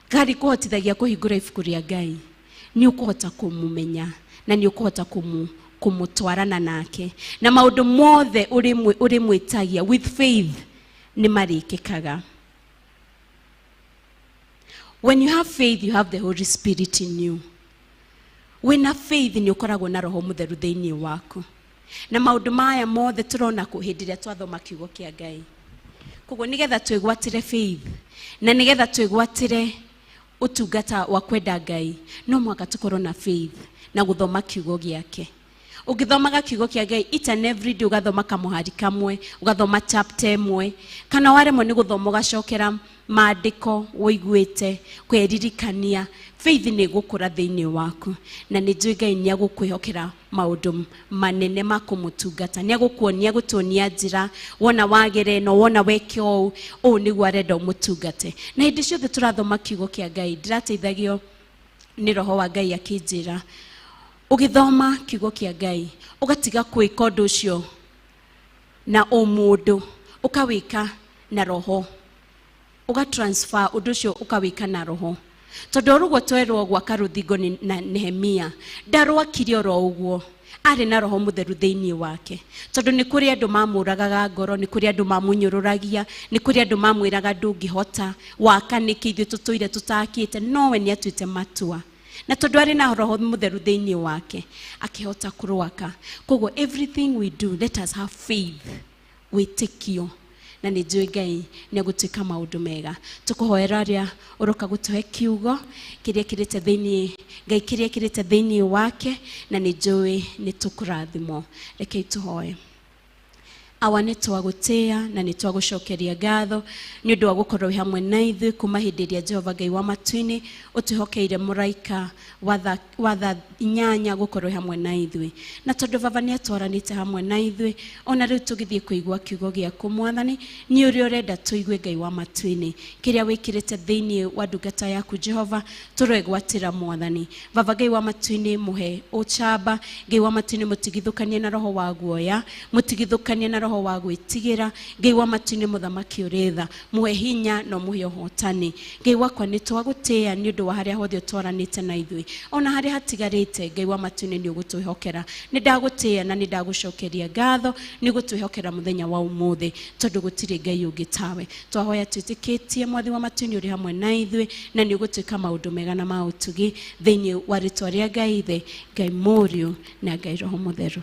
Gari kuhotithagia kuhingura ibuku ria Ngai ni ukuhota kumumenya na ni ukuhota kumutwarana nake na maundu mothe uri mwitagia with faith ni marikikaga. When you have faith, you have the Holy Spirit in you. Wina faith ni ukoragwo na roho mutheru thiini waku na maundu maya mothe turona kuhindiria twathoma kiugo kia Ngai. Koguo nigetha twigwatire faith na nigetha twigwatire utungata wa kwenda Ngai no mwaka tukorwo na faith na guthoma kiugo giake. Ugithomaga kiugo kia Ngai each and every day, ugathoma kamuhari kamwe, ugathoma chapter imwe, kana waremwo ni guthoma ugacokera maandiko woiguite kweririkania, faith ni gukura thiini waku na ni njui Ngai ni agukwihokera maundu manene ma kumutungata. Ni agukuonia gutuonia njira, wona wagere no wona weke o niguo arenda umutungate. Na hindi ciothe turathoma kiugo kia Ngai ndirateithagio ni roho wa Ngai akinjira, ugithoma kiugo kia Ngai ugatiga kwika undu ucio na mundu ukawika na roho, ugatransfer undu ucio ukawika na roho. Tondu rugo twerwo gwaka ruthingo na Nehemia ndarwakirio ro uguo ari na roho mutheru thiini wake. Tondu ni kuri andu mamuragaga ngoro, ni kuri andu mamunyururagia, ni kuri andu mamwiraga ndungihota waka niki ithu tutoire tutakite, no we ni atuite matua. Na tondu ari na roho mutheru thiini wake akihota kurwaka. Koguo everything we do, let us have faith, witikio na ni njui Ngai ni agutuika maundu mega. Tukuhoera ria uroka gutuhe kiugo kiria kirite thiini, Ngai kiria kirite thiini wake, na ni njui ni tukurathimo. Reke tuhoe. Awa ni twagutia na ni twagucokeria ngatho ni undu wa gukorwo hamwe na ithu kuma hindi iria Jehova Ngai wa matu-ini utihokeire muraika watha inyanya gukorwo hamwe na ithu. Na tondu Baba ni atwaranite hamwe na ithu, ona riu tugithie kuigua kiugo giaku Mwathani, ni uri urenda tuigue Ngai wa matu-ini kiria wikirite thiini wa ndungata yaku Jehova, turegwatira Mwathani. Baba Ngai wa matu-ini muhe uchamba, Ngai wa matu-ini mutigithukanie na roho wa guoya, mutigithukanie na roho wa gwitigira. Ngai wa matu-ini muthamaki uritha, muhe hinya no muhe uhotani. Ngai wakwa ni twagutia ni undu wa haria hothe twaranite na ithui, ona haria hatigarite Ngai wa matu-ini ni ugutwihokera. Ni ndagutia na ni ndagucokeria ngatho ni gutwihokera muthenya wa umuthi, tondu gutiri Ngai ungi tawe. Twahoya twitikitie Mwathi wa matu-ini uri hamwe na ithui, na ni ugutwika maundu mega na mautugi thiini wa ritwa ria Ngai Ithe, Ngai Muriu na Ngai Roho Mutheru.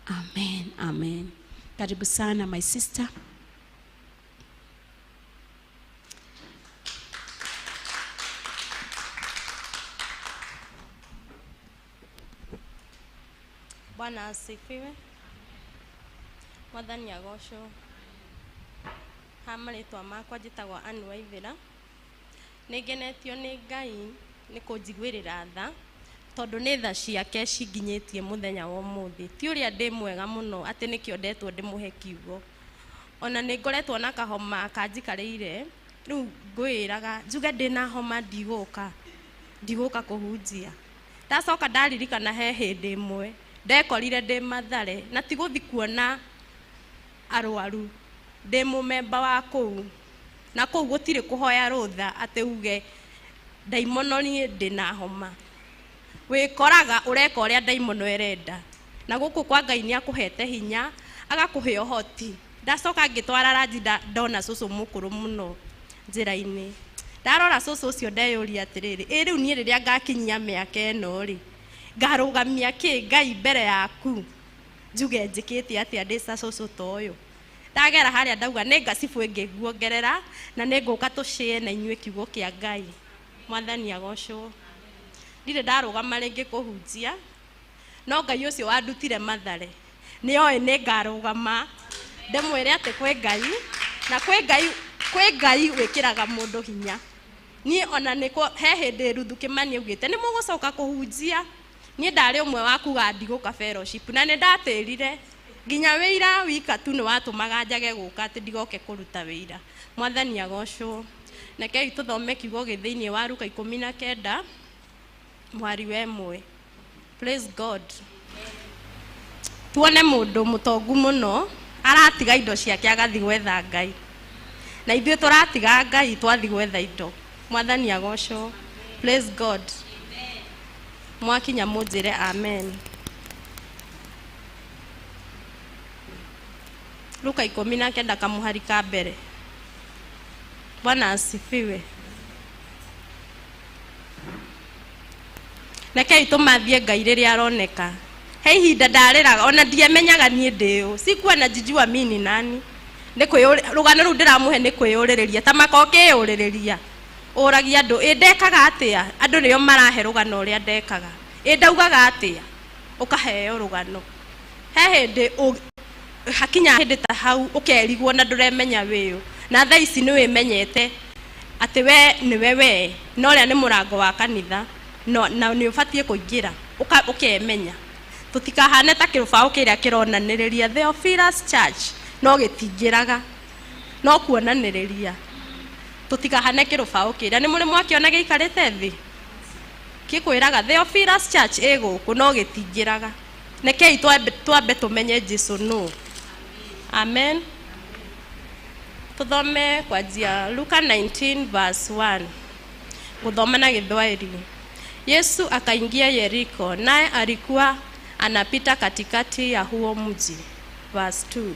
Amen, amen. Karibu sana my sister. Bwana asifiwe. Mwathani agocwo. Hamaritwa makwa njitagwo Anne Waithira. Ningenetio ni Ngai ni kunjiguirira tha, tondu ni tha ciake cinginyitie muthenya wa umuthi. Ti uria ndi mwega muno ati nikio ndetwo ndimuhe kiugo. Ona ni ngoretwo na kahoma kanjikarire, riu ngwiraga njuge ndina homa ndiguka kuhunjia. Ndacoka ndaririkana he hindi imwe ndekorire ndi Mathare na ti guthi kuona arwaru, ndi mumemba wa kuu, na kuu gutire kuhoya rutha ati uge daimono ni ndina homa. Wikoraga ureka uria daimono erenda, na guku kwa Ngai ni akuhete hinya agakuhe ohoti. Ndacoka ngitwara ranji ndona cucu mukuru muno njira-ini. Ndarora cucu ucio ndeyuria atiriri, riu ni riria ngakinyia miaka eno ri ngarugamia ki Ngai mbere yaku njuge njikite atia ndisa cucu toyo. Ndagera haria ndauga ni ngacibu ngiguongerera na ni nguka tucie na inyue kiugo kia Ngai. Mwathani agocwo. Ndire ndarugama ringi kuhunjia, no Ngai ucio wandutire Mathare ni oe ni ngarugama ndimwire ati kwi Ngai, na kwi Ngai wikiraga mundu hinya. Ni ona niko he hindi Ruthu Kimani ugite ni mugucoka kuhunjia, ni ndari umwe waku gandiguka fellowship na ni ndatirire nginya wira wika tu ni watumaga njage guka ati ndigoke kuruta wira. Mwathani agocwo. Nake tuthome kiugo githiini wa Luka 19 mwari wa 1. Praise God. Tuone mundu mutongu muno aratiga indo ciake agathi gwetha Ngai, na ithuĩ turatiga Ngai twathi gwetha indo. Mwathani agocwo. Praise God. Mwakinya munjire amen. Luka 19 kamuhari ka mbere. Bwana asifiwe. Nake itumathie Ngai riria aroneka. He ihinda ndariraga ona ndiamenyaga nie ndiu. Sikuona jijua mini nani. Rugano ru ndiramuhe ni kwiyuririria ta makoke yuririria. oragia andu ndekaga atia andu niyo marahe rugano uria ndekaga ndaugaga atia ukaheo rugano he hindi hakinya hindi ta hau ukerigwo na nduremenya wiyo na thaa ici ni wimenyete ati we niwe we no ria ni murango wa kanitha no na ni ubatie kuingira ukemenya tutikahane ta kirubao kiria kironaniriria Theophilus Church no gitingiraga no kuonaniriria tutikahane kirubao kiria ni muri mwakiona giikarite thi kikwiraga Theophilus Church iguku no gitingiraga nekei twambe tumenye Jesu no amen. Tuthome kwanzia Luka 19 verse 1 kuthoma na Githwairi. Yesu akaingia Yeriko, naye alikuwa anapita katikati ya huo mji. Verse 2.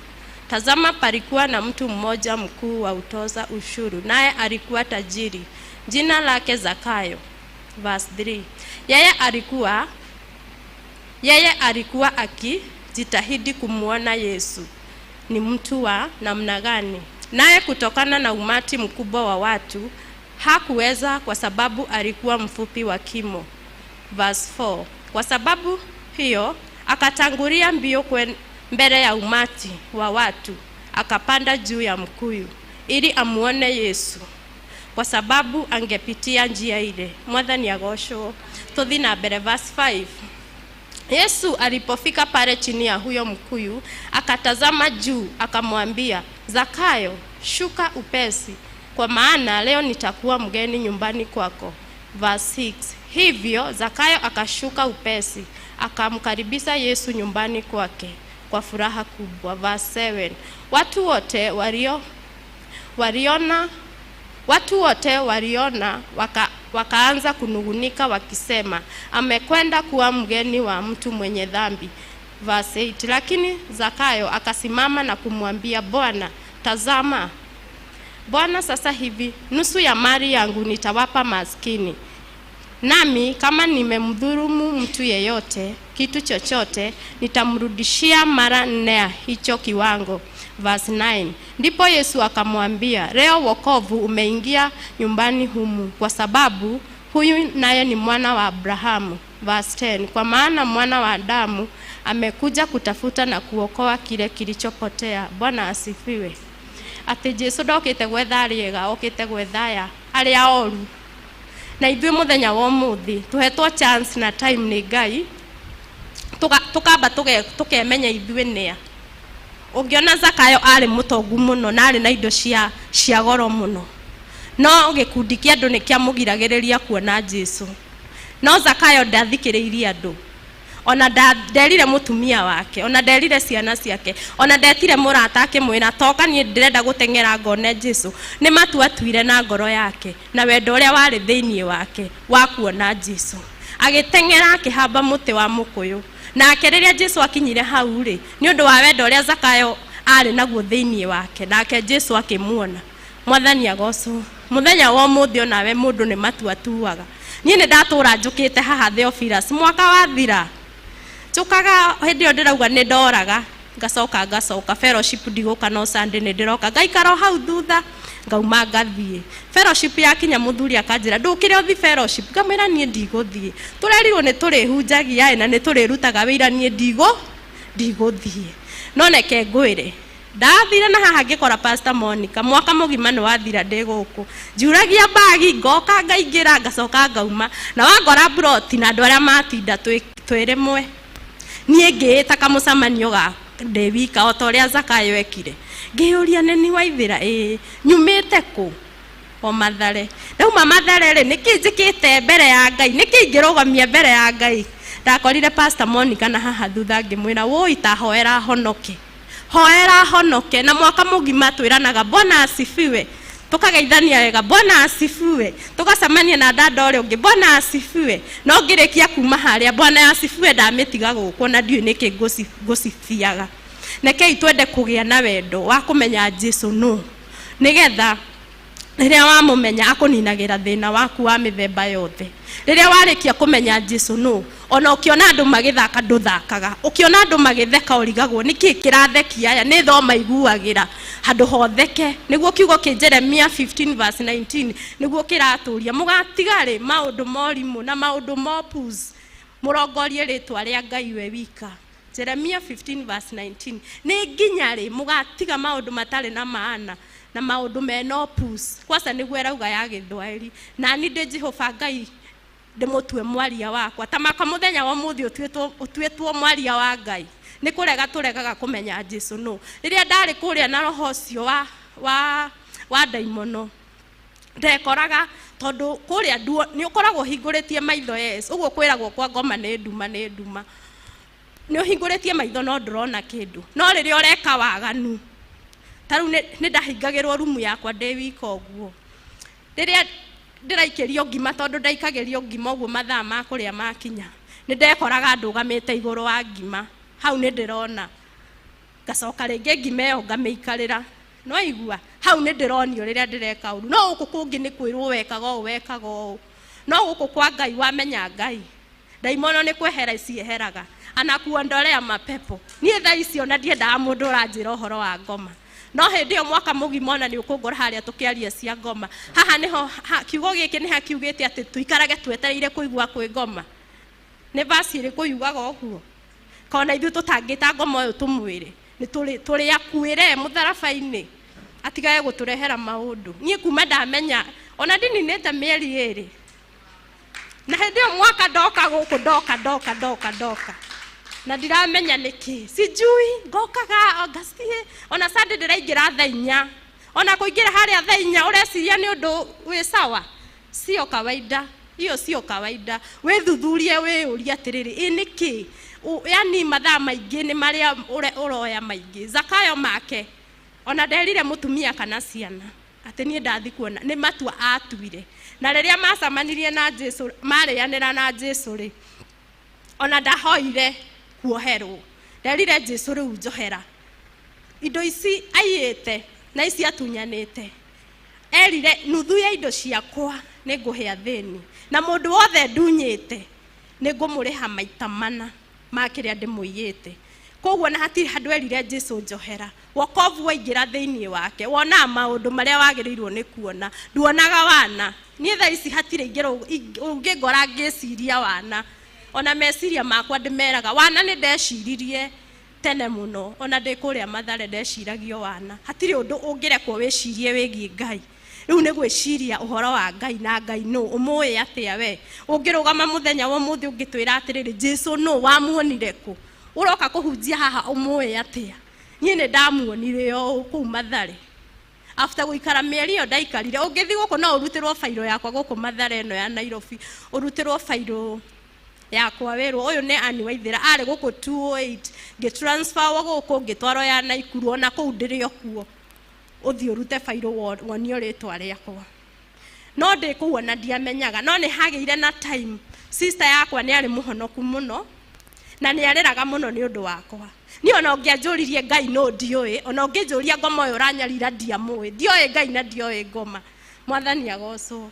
Tazama, palikuwa na mtu mmoja mkuu wa utoza ushuru, naye alikuwa tajiri, jina lake Zakayo. Verse 3. Yeye alikuwa akijitahidi kumuona Yesu ni mtu wa namna gani, naye kutokana na umati mkubwa wa watu hakuweza kwa sababu alikuwa mfupi wa kimo. Verse 4. Kwa sababu hiyo akatangulia mbio mbele ya umati wa watu, akapanda juu ya mkuyu ili amuone Yesu, kwa sababu angepitia njia ile. Mwathani agocwo. Tuthi na mbere. Verse 5. Yesu alipofika pale chini ya huyo mkuyu, akatazama juu, akamwambia, Zakayo, shuka upesi, kwa maana leo nitakuwa mgeni nyumbani kwako. Verse 6. Hivyo Zakayo akashuka upesi, akamkaribisha Yesu nyumbani kwake kwa furaha kubwa. Verse 7. Watu wote waliona wakaanza kunugunika wakisema, amekwenda kuwa mgeni wa mtu mwenye dhambi. Verse 8. Lakini Zakayo akasimama na kumwambia, Bwana, tazama Bwana, sasa hivi nusu ya mali yangu nitawapa maskini, nami kama nimemdhulumu mtu yeyote kitu chochote, nitamrudishia mara 4 ya hicho kiwango. Verse 9. Ndipo Yesu akamwambia, leo wokovu umeingia nyumbani humu, kwa sababu huyu naye ni mwana wa Abrahamu. Verse 10. Kwa maana mwana wa Adamu amekuja kutafuta na kuokoa kile kilichopotea. Bwana asifiwe. Ati Jesu ndokite gwetha riega, okite gwethaya aria oru. Na ithuĩ muthenya wa umuthi tuhetwo chance na time ni Ngai, tukamba tukemenya ithuĩ nĩa. Ungiona Zakayo ari mutongu muno na ari na indo cia goro muno, no gikundi kia andu nikiamugiragiriria kuona Jesu. No Zakayo ndathikiriirie andu, ona nderire mutumia wake, ona nderire ciana ciake, ona ndetire murata akimwira toka nie ndirenda gutengera ngone Jesu. Ni matu atuire na ngoro yake na wendo uria wari thiini wake wa kuona Jesu, agitengera akihamba muti wa mukuyu. Na akiriria Jesu akinyire hau ri, ni undu wa wendo uria Zakayo ari naguo thiini wake, nake Jesu akimuona. Mwathani agocwo. Muthenya wa umuthi onawe mundu ni matu atuaga. Nie ni ndatura njukite haha Theophilus, mwaka wathira njukaga hindi yo ndirauga ni ndoraga, ngacoka fellowship ndiguka no Sunday ni ndiroka, ngaikara hau thutha, ngauma ngathie fellowship yakinya muthuri akanjira ndukire uthi fellowship, ngamwira nie ndiguthie, turerirwo ni turihunjagia na ni turirutaga wira, nie ndiguthie. No neke ngwire ndathire na haha ngikora Pastor Monica, mwaka mugima ni wathira ndiguku, njuragia bagi ngoka ngaingira ngacoka ngauma, na wangora broti na andu aria matinda twirimwe. Nie ngiita kamucamanio ga ndewika o toria Zakayo ekire, ngiuria neni waithira nyumite ku o Mathare. Ndauma Mathare ri niki njikite mbere ya Ngai, niki ngirugamia mbere ya Ngai. Ndakorire Pastor Monica na haha thutha ngimwira woi ta hoera honoke, na mwaka mugima twiranaga Bwana asifiwe, tukageithania wega Bwana asifiwe, tukacamania na dada ore ungi Bwana asifiwe. No ngirikia kuma haria Bwana asifiwe ndamitiga guku na ndiu niki ngucifiaga. Neke itwende kugia na wendo wa kumenya Jesu no, nigetha riria wamumenya akuninagira thina waku wa mithemba yothe. Riria warikia kumenya Jesu no, ona ukiona andu magithaka nduthakaga, ukiona andu magitheka urigagwo niki kirathekia aya, ni thoma iguagira handu hotheke. Niguo kiugo ki Jeremia 15 verse 19 niguo kiraturia mugatigari maundu morimu na maundu mopus murongorie ritwa ria Ngai we wika. Jeremia 15 verse 19 ni nginyari mugatiga maundu matari na maana na maundu menopus. Kwasa niguo erauga ya Githwairi, na ni ndi Jehova Ngai ndimutwe mwaria wakwa. Tamaka muthenya wa muthi utwetwo mwaria wa Ngai ni kurega turegaga kumenya Jesu no. Riria ndari kuria na roho ucio wa daimono ndekoraga tondu kuria nduo ni ukoragwo hinguritie maitho. Yes, uguo kwiragwo kwa ngoma ni nduma ni uhinguritie maitho no ndurona kindu, no riria ureka waganu. Taru ni ndahingagirwo rumu yakwa ndi wika uguo, riria ndiraikerio ngima tondu ndaikagerio ngima uguo mathaa ma kuria makinya ni ndekoraga ndugamite iguru wa ngima. Hau ni ndirona ngacoka ringi ngima iyo ngameikarira. No igua hau ni ndironio riria ndireka uru. No guku kungi ni kwirwo wekaga o no guku kwa Ngai wamenya Ngai daimono ni kwehera cieheraga anakuondolea mapepo. Nie thaa icio na ndiendaga mundu uranjira uhoro wa ngoma, no hindi yo mwaka mugima ona ni ukungora haria tukiaria cia ngoma. Haha niho kiugo giki ni hakiugite ati tuikarage twetereire kuigua kwi ngoma. Ni verse iri kuyugaga uguo kona ithu tutangita ngoma uyu tumwire ni turi akuire mutharabaini atigaye guturehera maundu. Nie kuma ndamenya ona ndini nita mieri iri na hindi yo mwaka ndoka guku ndoka na ndiramenya niki sijui ngokaga ngacie ona Sunday ndiraingira thaa 4 ona kuingira haria thaa 4 ureciria ni undu wi sawa. Sio kawaida hiyo, sio kawaida. Withuthurie wiuria atiriri niki yani mathaa maingi ni maria uroya maingi. Zakayo make ona nderire mutumia kana ciana ati nie ndathi kuona ni matua atuire. Na riria macamanirie na Jesu marianira na Jesu ri ona ndahoire kuoherwo. Nderire Jesu riu njohera indo ici aiyete na ici atunyanite. Erire nuthu ya indo ciakwa ni nguhia thini na mundu wothe ndunyite ni ngumuriha maita mana ma kiria ndimuiyite. Koguo na hatiri handu erire Jesu njohera. Wokovu waingira thiini wake wona maundu maria wagirirwo ni kuona. Nduonaga wana nie thaa ici hatire ingiro ungingora ngiciria wana. Ona meciria makwa ndimeraga wana ni ndeciririe tene muno. Ona ndikuria Mathare ndeciragio wana. Hatire undu ungirekwo wicirie wigie Ngai. Riu ni gwiciria uhoro wa Ngai na Ngai no umuye atia we. Ungirugama muthenya wa muthi ungitwira atiriri Jesu no wamuonire ku. Uroka kuhunjia haha umuye atia. Nie ni ndamuonire yo ku Mathare. After guikara mieri yo ndaikarire. Ungithi guku no urutirwo failo yakwa guku Mathare no ya Nairobi. Urutirwo failo yakwa werwo uyu ni ani waithira ari guku 208 ngitransfer wa guku ngitwaro ya Naikuru ona ku ndirio kuo uthi urute failo wonio ritwa riakwa. No ndi kuona ndiamenyaga no ni hageire na time sister yakwa ni ari muhonoku muno na ni areraga muno ni undu wakwa. Ni ona ungianjuririe Ngai no ndioi, ona unginjuria ngoma uyu uranyarira ndiamui. Ndioi Ngai na ndioi ngoma. Mwathani agocwo.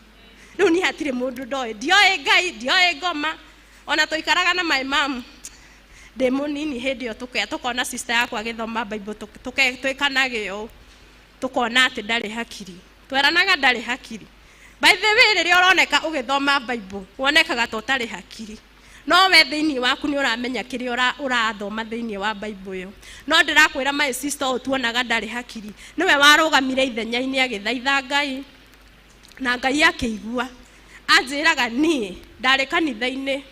Riu ni hatire mundu ndoi. Ndioi Ngai, ndioi ngoma. Ona tuikaraga na my mom ndi munini hindi yo tukona sister yakwa agithoma Bible twikanagiyo tukona ati ndari hakiri. Tweranaga ndari hakiri. By the way riria uroneka ugithoma Bible wonekaga to tari hakiri. No we thiini waku ni uramenya kiri urathoma thiini wa Bible yo. No ndirakwira my sister utuonaga ndari hakiri. Niwe warugamire ithenya-ini agithaitha Ngai na Ngai akigua. Anjiraga nie ndari kanitha-ini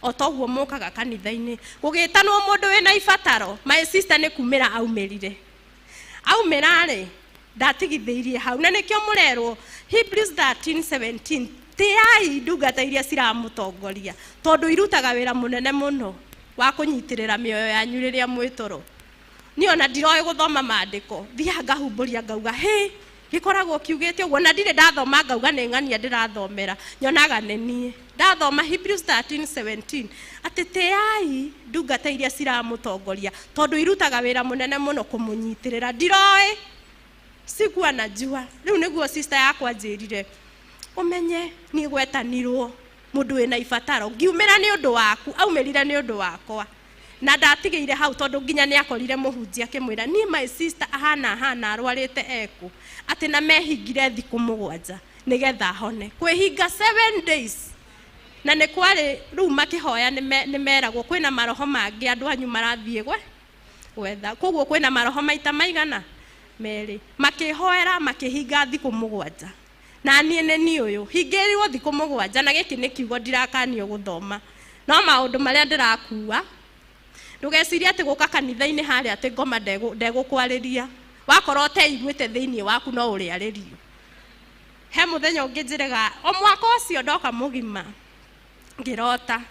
otoguo mukaga kanitha-ini gugitanwo mundu wina ibataro. My sister ni kumira aumirire aumirare ndatigithirie hau na nikio murerwo Hebrews 13:17 tiai ndungata iria ciramutongoria tondu irutaga wira munene muno wa kunyitirira mioyo yanyu riria mwitoro. Ni ona ndiroe guthoma maandiko thia ngahumburia ngauga he gikoragwo kiugite uguo na ndire ndathoma ngauga ni ng'ania ndirathomera nyonaga nenie ndathoma Hebrews 13:17 ati tiai ndungata iria ciramutongoria tondu irutaga wira munene muno kumunyitirira. Ndiroe Sikuwa najua. Riu niguo sister yakwa njirire. Umenye ni gwetanirwo mundu wina ibataro. Ngiumira ni undu waku, aumirire ni undu wakwa. Na ndatigire hau tondu nginya ni akorire muhunjia akimwira ni my sister ahana arwarite eku. Ati na mehingire thiku 7 nigetha hone. Kwihinga 7 days. Na ne kwari riu makihoya ni meragwo kwina maroho mangi andu anyu marathie gwetha. Koguo kwina maroho maita maigana meri. Makihoera makihinga thiku 7. Na ni uyu hingirirwo thiku 7 na giki ni kiugo ndirakanio guthoma. No maundu maria ndirakuwa ndugeciria ati guka kanitha-ini hari ati ngoma ndegũkwariria. Wakorwo teiguite thiini waku no uri aririo. He muthenya ungi njirega o mwaka ucio ndoka mugima ngirota.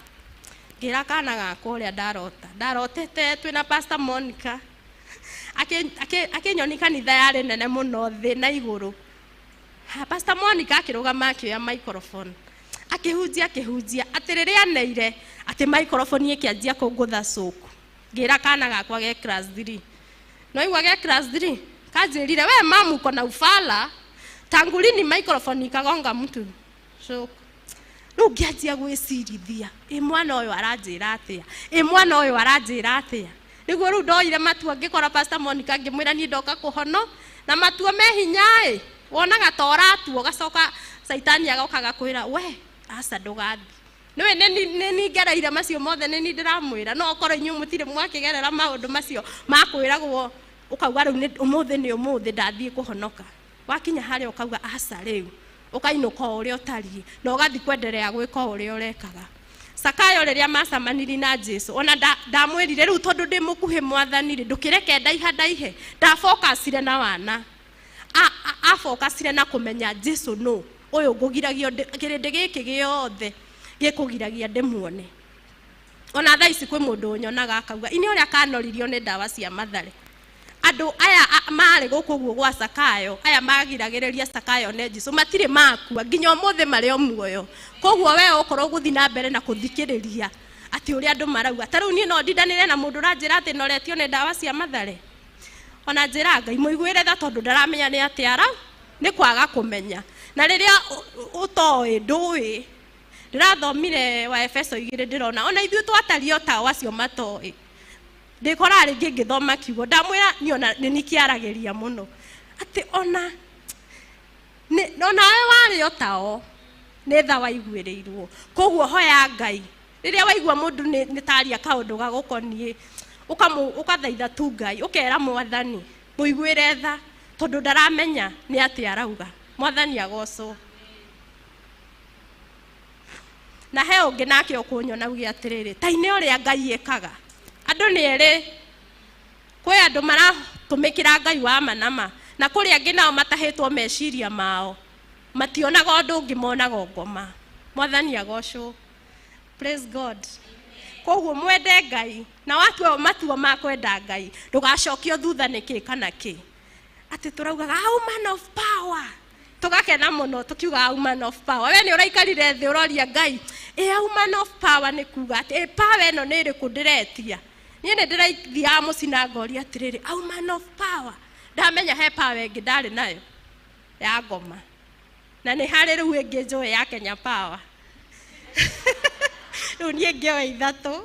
Ngira kana gakwa uria ndarotete twina Pastor Monica. Akinyoni kanitha yari nene muno thi na iguru. Pastor Monica akirugama akioya microphone. Akihunjia ati riria neire ati microphone ikianjia kungutha cuku. Ngira kana gakwa ge class 3. No igwa ge class 3 kanjirire we mamu kona ufala tangu lini microphone ikagonga mtu cuku. No ngianjia gwicirithia mwana uyu aranjira atia niguo riu ndoire matua ngikora Pastor Monica ngimwira ni ndoka kuhono na matua mehinya wonaga toratuo gacoka saitani agoka gakwira we asa ndugathi niwe ni ngereire macio mothe ni ndiramwira no okoro inyu mutire mwakigerera maundu macio makwiragwo ukauga riu umuthi ndathie kuhonoka. Wakinya hari ukauga asa riu ukainuka uria utari na ugathi kwenderea gwika uria urekaga. Sakayo riria macamaniri na Jesu ona ndamwirire riu tondu ndi mukuhi mwathani ri ndukireke ndaihe ndafocusire na wana afocusire na kumenya Jesu no uyu ngugiragio kirindi giki giothe gikugiragia ndimuone. Ona thaici kwi mundu nyonaga akauga ini uria kanoririo ni ndawa cia mathare. Andu aya mari guku guo gwa Sakayo aya magiragiriria Sakayo ne Jesu matire makua nginya umuthi mari o muoyo. Koguo we ukorwo guthi na mbere na kuthikiriria ati uria andu marauga tariu ni no ndindanire na mundu ranjira ati noretio ni ndawa cia mathare. Ona njira Ngai muiguire tha tondu ndaramenya ni ati ara ni kwaga kumenya. Na riria utoi ndui ndirathomire wa Efeso 2 ndirona ona ithuĩ twatario ta wacio matoi. Ndikora ringi ngithoma kiugo ndamwira niona nikiarageria muno ati ona we wari otao ni tha waiguirirwo. Koguo hoya Ngai riria waigua mundu ni taria kaundu gagukonie ukathaitha tu Ngai ukera mwathani muiguire tha tondu ndaramenya ni ati arauga. Mwathani agocwo. Na he ungi nake ukunyona ugi atiriri taine uria Ngai ekaga. Andu ni eri kwi andu maratumikira Ngai wa manama na kuri angi nao matahitwo meciria mao mationaga undu ungi monaga ngoma. Mwathani agocwo. Praise God. Koguo mwende Ngai na watu matuo ma kwenda Ngai ndugacokio thutha niki kana ki ati turaugaga woman of power tugakena muno tukiuga woman of power. We ni uraikarire thi uroria Ngai woman of power ni kuga ati power eno ni iriku ndiretia ni ndiraithia mucina ngori atiriri woman of power. Ndamenya he power ingi ndari nayo ya ngoma na ni hari riu ingi njui ya Kenya power. Riu ni ngioe ithatu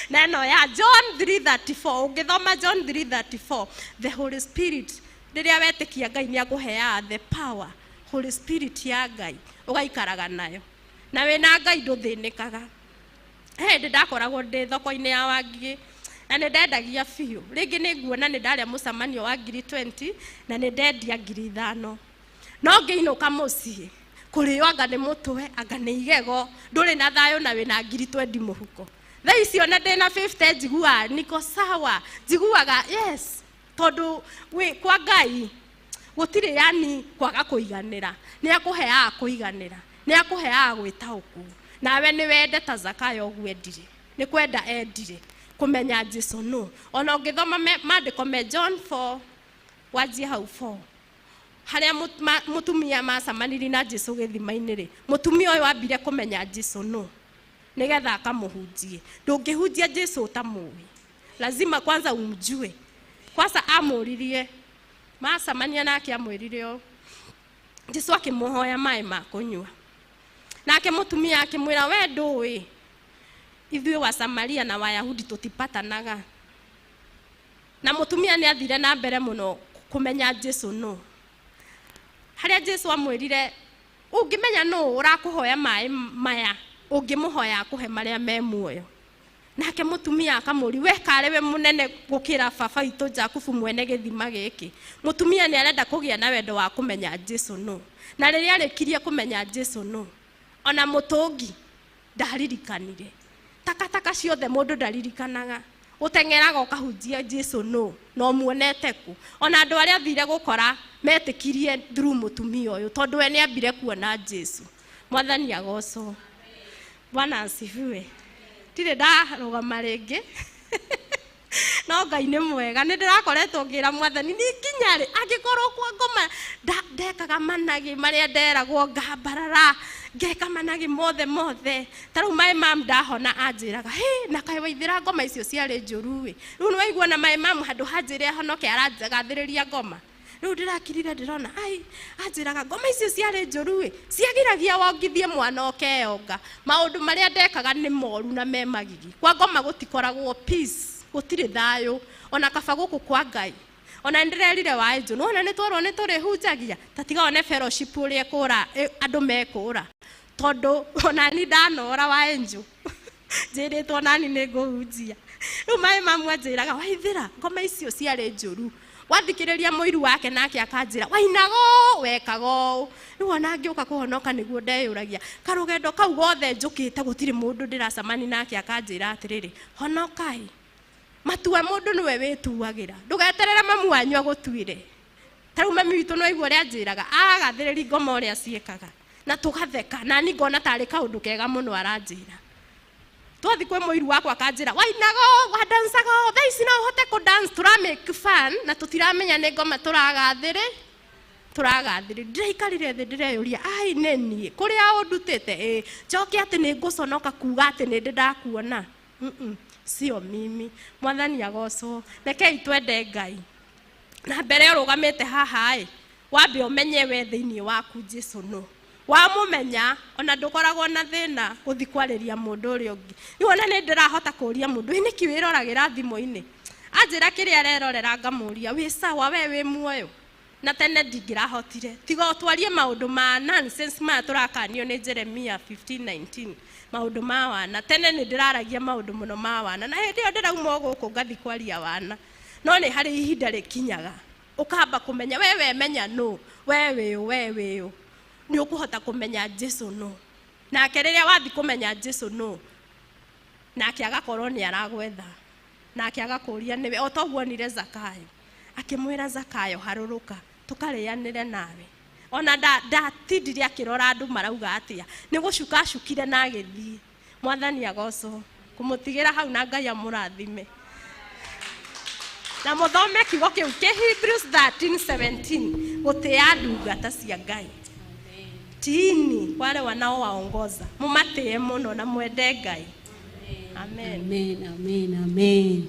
na no ya John 3:34 ungithoma John 3:34 the Holy Spirit riria wetikia Ngai ni aguheaga the power Holy Spirit ya Ngai ugaikaraga nayo na wina Ngai nduthinikaga. Hindi ndakoragwo ndi thoko-ini ya Wangi na ni ndendagia biu ringi ni nguona ni ndaria mucamanio wa 20 na ni ndendia 5,000 no ngiinuka mucii kurio anga ni mutwe anga ni igego nduri na thayo na wina 20 muhuko. Thaa icio na ndina 50 njigua niko sawa njiguaga yes tondu we kwa Ngai gutire yani kwaga kuiganira ni akuheaga kuiganira ni akuheaga gwitauku nawe ni wende ta Zakayo gwendire ni kwenda endire kumenya Jesu no. Ona ungithoma maandiko me John 4 wajia hau 4 haria mutumia macamaniri na Jesu githima-ini ri mutumia uyu ambire kumenya Jesu no nigetha akamuhunjie. Ndungihunjia Jesu utamuwi lazima kwanza umjue. Kwanza amuririe macamania nake amwirire o Jesu akimuhoya mai ma kunyua nake mutumia akimwira we ndui ithuĩ wa Samaria na Wayahudi tutipatanaga na mutumia ni athire na mbere muno kumenya Jesu no haria Jesu amwirire ungimenya no urakuhoya mai maya ungimuhoya akuhe maria me muoyo nake mutumia akamuri we kare we munene gukira baba itu Jakubu mwene githima giki mutumia ni arenda kugia na wendo wa kumenya Jesu no na riria arikirie kumenya Jesu no ona mutungi ndaririkaniire takataka ciothe mundu ndaririkanaga utengeraga ukahunjia Jesu no muonete ku ona andu aria thire gukora metikirie through mutumia uyu tondu we ni ambire kuona Jesu mwathani agocwo Bwana asifiwe tire ndarugama ringi no Ngai ni mwega ni ndirakoretwo ngira mwathani ni kinyari angikorwo kwa ngoma ndekaga managi maria nderagwo ngambarara ngeka managi mothe taru mai mam ndahona anjiraga na kai waithira ngoma icio ciari njuru wi riu nwaigua na mai mam handu hanjire honoke aranjagathiriria ngoma riu ndirakirire ndirona anjiraga ngoma icio ciari njuru wi ciagiragia wongithie mwana okeyonga maundu maria ndekaga ni moru na me magigi kwa ngoma gutikoragwo peace gutire thayo ona kaba guku kwa Ngai ona ndirerire wa enjo no ona nitwarwo nituri hunjagia tatiga one fellowship uria kura andu mekura tondu ona ni ndanora wa enjo jiritwo nani ni nguhunjia riu mai mamu anjiraga waithira ngoma icio ciari njuru wathikiriria muiru wake nake akanjira wainago wekago riu ona ngiuka kuhonoka niguo ndeyuragia karugendo kau gothe njukite gutire mundu ndiracamani nake akanjira atiriri honokai matua mundu niwe wituagira ndugeterera mamu wanyu agutwire taru mami witu no igwo ria njiraga agathiriri ngoma uria ciekaga na tugatheka na ni ngona tari kaundu kega muno aranjira twathi kwe muiru wakwa akanjira wainago wa dansago thaisi no uhote ku dance tura make fun na tutiramenya ni ngoma turagathiri ndirakarire thi ndireyuria neni kuria undutite njoke ati ni nguconoka kuga ati ni ndakuona sio mimi mwathani agocwo rekei twende Ngai na mbere urugamite haha wambe umenye we thiini waku Jesu no wamumenya ona ndukoragwo na thina guthi kwariria mundu uri ungi niwona ni ndirahota kuria mundu ni kiwirораgira thimo-ini anjira kiria arerorera ngamuria wi sawa we wi muoyo na tene ndingirahotire tiga twarie maundu ma nonsense ma turakanio ni Jeremia 15:19 maundu ma wana tene ni ndiraragia maundu muno ma wana na hindi yo ndirauma guku ngathi kwaria wana no ni hari ihinda rikinyaga ukamba kumenya wewe menya no wewe ni ukuhota kumenya Jesu no nake riria wathi kumenya Jesu no nake agakorwo ni aragwetha nake agakuria niwe otogwonire Zakayo akimwira Zakayo haruruka tukarianire nawe ona ndatindiria akirora andu marauga atia ni gucuka acukire na agithii mwathani agocwo kumutigira hau na Ngai amurathime na muthome kiugo kiu ki Hebrews 13:17 gutia ndungata cia Ngai tini wale wanaowaongoza mumatie muno na mwende Ngai amen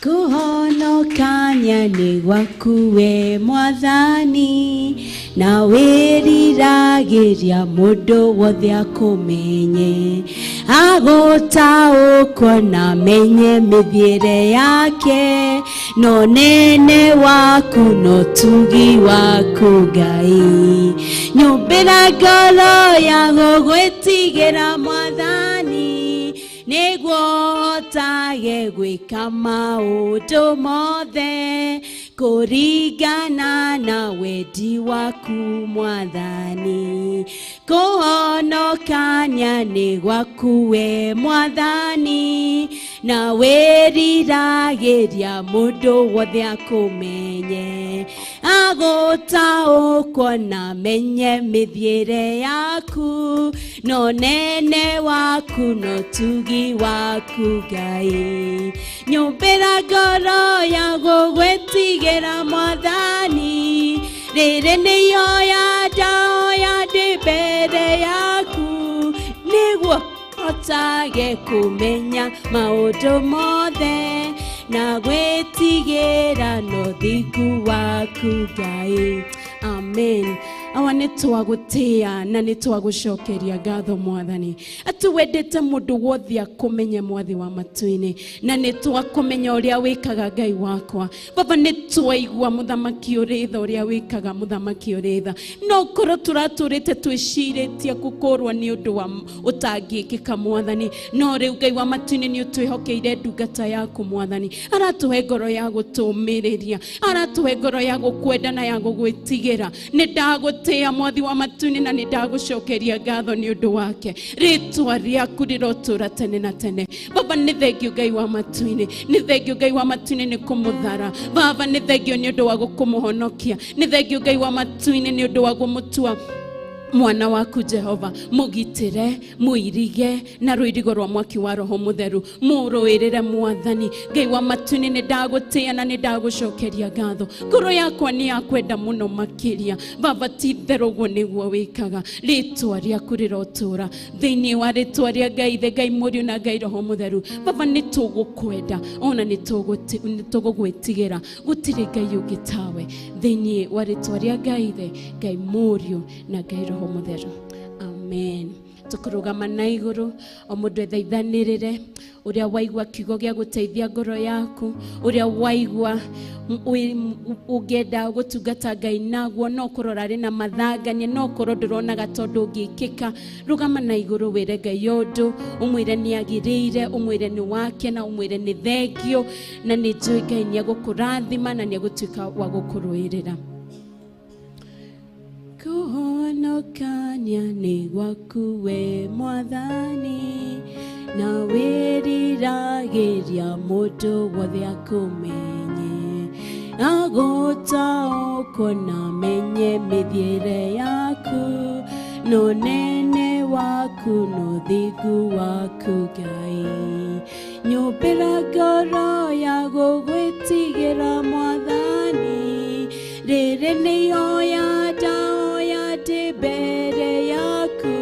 kuhonokania ni gwaku we mwathani na wiriragiria mundu wothe akumenye agutaukwo na menye mithiire yake no nene waku no tugi waku Ngai nyumbira ngoro ya gugwitigira mwathani niguo hotage gwika maundu mothe kuringana na wendi waku mwathani kuhonokania ni gwaku we mwathani na wiriragiria mundu wothe akumenye agutaukwo na menye mithiire yaku no nene waku no tugi waku Ngai nyumbira ngoro ya gugwitigira mwathani riri niyo ya ndi mbere yaku niguo hotage kumenya maundu mothe na gwetigĩra no thiku waku Ngai. Amen. Awa nĩ twagũtĩa na nĩ twagũcokeria ngatho Mwathani atĩ wendete mũndũ wothe akũmenye Mwathi wa matu-inĩ na nĩ twakũmenya ũrĩa wĩkaga Ngai wakwa. Baba nĩ twaigua mũthamaki ũrĩtha ũrĩa wĩkaga mũthamaki ũrĩtha, no korwo tũratũrĩte twĩcirĩtie gũkorwo nĩ ũndũ wa ũtangĩkĩka Mwathani, no rĩu Ngai wa matu-inĩ nĩ ũtwĩhokeire ndungata yaku Mwathani, aratũhe ngoro ya gũtũmĩrĩria, aratũhe ngoro ya gũkwenda na ya gũgwĩtigĩra. Nĩ ndagũtĩa Mwathi wa matu-inĩ na nĩ ndagũcokeria ngatho nĩ ũndũ wake. Rĩtwa rĩaku rĩrotũra tene na tene. Baba nĩ thengio Ngai wa matu-inĩ, nĩ thengio Ngai wa matu-inĩ nĩ kũmũthara. Baba nĩ thengio nĩ ũndũ wa gũkũmũhonokia, nĩ thengio Ngai wa matu-inĩ nĩ ũndũ wa gũmũtua mwana waku Jehova, mugitire, muirige na rũirigo rwa mwaki wa Roho Mũtheru, mũrũĩrĩre Mwathani. Ngai wa matu-inĩ nĩ ndagũtĩa na nĩ ndagũcokeria ngatho. Ngoro yakwa nĩ yakwenda mũno makĩria. Baba ti therũ ũguo nĩguo wĩkaga. Rĩtwa rĩaku rĩrotũra thĩinĩ wa rĩtwa rĩa Ngai Ithe, Ngai Mũriũ na Ngai Roho Mũtheru. Baba nĩ tũgũkwenda ona nĩ tũgũgwĩtigĩra. Gũtirĩ Ngai ũngĩ tawe thĩinĩ wa rĩtwa rĩa Ngai Ithe, Ngai Mũriũ na Ngai Roho Mũtheru. Amen. Tukurugama na iguru o mundu ethaithanirire uria waigua kiugo gĩa gũteithia ngoro yaku, uria waigua ungenda gũtungata Ngai naguo, no kurora rĩ na mathangania, no korwo ndũronaga tondũ ũngĩkĩka. Rugama na iguru wĩre Ngai ũndũ, ũmwĩre nĩ agĩrĩire, ũmwĩre nĩ wake na ũmwĩre nĩ thengio, na nĩ njũĩ Ngai nĩ agũkũrathima na nĩ agũtuĩka wa gũkũrũĩrĩra. Kuhonokania nĩ gwaku we Mwathani, na wĩriragĩria mũndũ wothe akũmenye, agũtaũkwo na menye mĩthiĩre yaku, no nene waku no thigu waku Ngai. Nyũmbĩra ngoro ya gũgwĩtigĩra Mwathani, rĩrĩ nĩyo mbere yaku,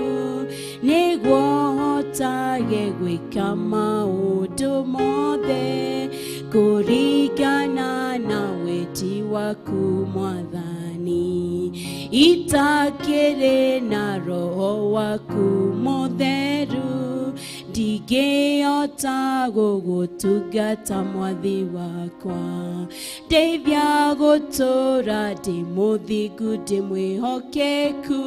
nĩguo hotage gwĩka maũndũ mothe kũringana na wendi waku Mwathani. Itakĩrĩ na Roho waku Mũtheru, ndingĩhota gũgũtungata Mwathi wakwa. Ndeithia gũtũra ndĩ mũthingu ndĩ mwĩhokeku,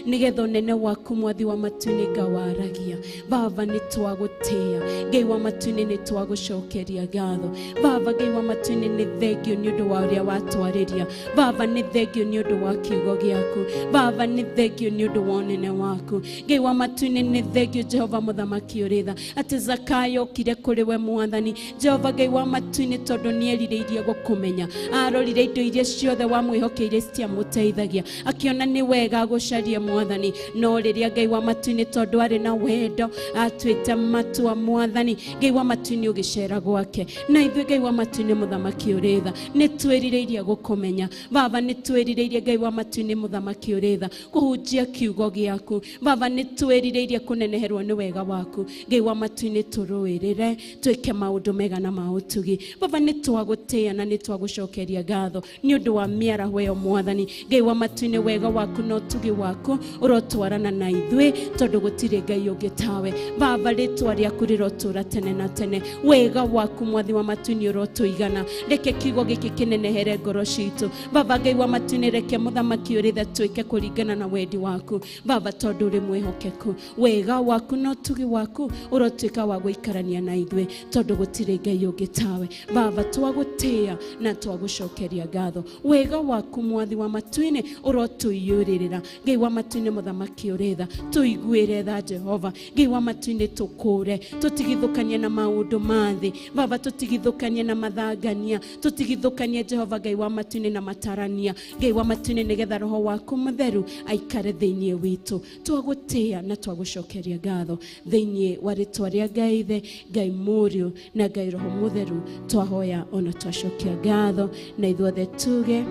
nĩgetha ũnene waku Mwathi wa matu-inĩ ngawaragia. Baba nĩ twagũtĩa, Ngai wa matu-inĩ nĩ twagũcokeria ngatho. Baba Ngai wa matu-inĩ nĩ thengio nĩ ũndũ wa ũrĩa watwarĩria. Baba nĩ thengio nĩ ũndũ wa kiugo gĩaku. Baba nĩ thengio nĩ ũndũ wa ũnene waku. Ngai wa matu-inĩ nĩ thengio Jehova mũthamaki ũrĩtha, atĩ Zakayo okire kũrĩ we Mwathani. Jehova Ngai wa matu-inĩ tondũ nĩ erirĩirie gũkũmenya, arorire indo iria ciothe wamwĩhokeire citiamũteithagia, akĩona nĩ wega gũcaria Mwathani. No rĩrĩa Ngai wa matu-inĩ tondũ arĩ na wendo atuĩte matua Mwathani, Ngai wa matu-inĩ ũgĩcera gwake. Na ithuĩ Ngai wa matu-inĩ mũthamaki ũrĩtha nĩ twĩrirĩirie gũkũmenya. Baba nĩ twĩrirĩirie Ngai wa matu-inĩ mũthamaki ũrĩtha kũhunjia kiugo gĩaku. Baba nĩ twĩrirĩirie kũneneherwo nĩ wega waku. Ngai wa matu-inĩ tũrũĩrĩre, twĩke maũndũ mega na ma ũtugi. Baba nĩ twagũtĩa na nĩ twagũcokeria ngatho nĩ ũndũ wa mĩaraho ĩyo Mwathani. Ngai wa matu-inĩ wega waku na ũtugi waku ũrotwarana na ithuĩ, tondũ gũtirĩ Ngai ũngĩ tawe. Baba rĩtwa rĩaku rĩrotũra tene na tene. Wega waku Mwathi wa matu-inĩ ũrotũigana. Reke kiugo gĩkĩ kĩnenehere ngoro citũ. Baba Ngai wa matu-inĩ reke mũthamaki ũrĩtha twĩke kũringana na wendi waku. Baba tondũ ũrĩ mwĩhokeku, wega waku na ũtugi waku ũrotuĩka wa gũikarania na ithuĩ, tondũ gũtirĩ Ngai ũngĩ tawe. Baba twagũtĩa na twagũcokeria ngatho. Wega waku Mwathi wa matu-inĩ ũrotũiyũrĩrĩra. Ngai wa matu-inĩ mũthamaki ũrĩtha tũiguĩre tha Jehova. Ngai wa matu-inĩ tũkũre, tũtigithũkanie na maũndũ ma thĩ. Baba tũtigithũkanie na mathangania, tũtigithũkanie Jehova Ngai wa matu-inĩ na matarania. Ngai wa matu-inĩ nĩgetha Roho waku Mũtheru aikare thĩinĩ witũ. Twagũtĩa na twagũcokeria ngatho thĩinĩ wa rĩtwa rĩa Ngai Ithe, Ngai Mũriũ na Ngai Roho Mũtheru twahoya ona twacokia ngatho, na ithuothe tuge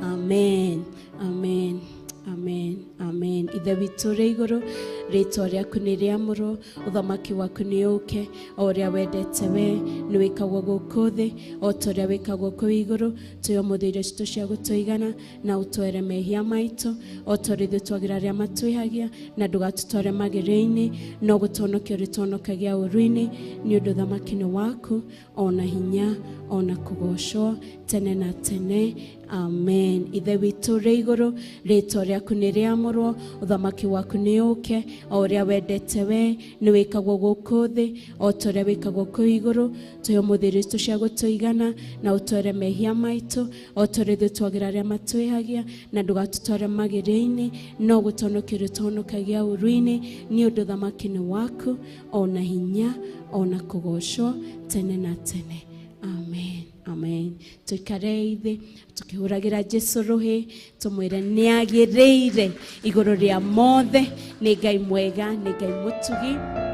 amen, amen, amen. Amen. Amen. Ithe witũ rĩ igũrũ, rĩtwa rĩaku nĩ rĩamũrwo, ũthamaki waku nĩ ũke, o ũrĩa wendete we nĩ wĩkagwo gũkũ thĩ, o ta ũrĩa wĩkagwo kũu igũrũ. Tũhe ũmũthĩ irio citũ cia gũtũigana, na ũtware mehia maitũ, o ta ũrĩa ithuĩ twagĩra arĩa matwĩhagia, na ndũgatũtware magerio-inĩ, no gũtũhonokia ũrĩtũhonokagia ũũru-inĩ, nĩ ũndũ ũthamaki nĩ waku, ona hinya, ona kũgocwo tene na tene. Amen. Ithe witũ rĩ igũrũ, rĩtwa rĩaku nĩ rĩamũrwo, ũthamaki waku nĩ ũke, o ũrĩa wendete we nĩ wĩkagwo gũkũ thĩ, o ta ũrĩa wĩkagwo kũu igũrũ. Tũhe ũmũthĩ irio citũ cia gũtũigana, na ũtware mehia maitũ, o ta ũrĩa ithuĩ twagĩra arĩa matwĩhagia, na ndũgatũtware magerio-inĩ, no gũtũhonokia ũrĩtũhonokagia ũũru-inĩ, nĩ ũndũ ũthamaki nĩ waku, ona hinya, ona kũgocwo tene na tene. Amen. Amen. Tuikare thĩ tukihũragĩra Jesũ rũhĩ, tũmwĩre nĩ agĩrĩire igũrũ rĩa mothe, nĩ Ngai mwega, nĩ Ngai mũtugi.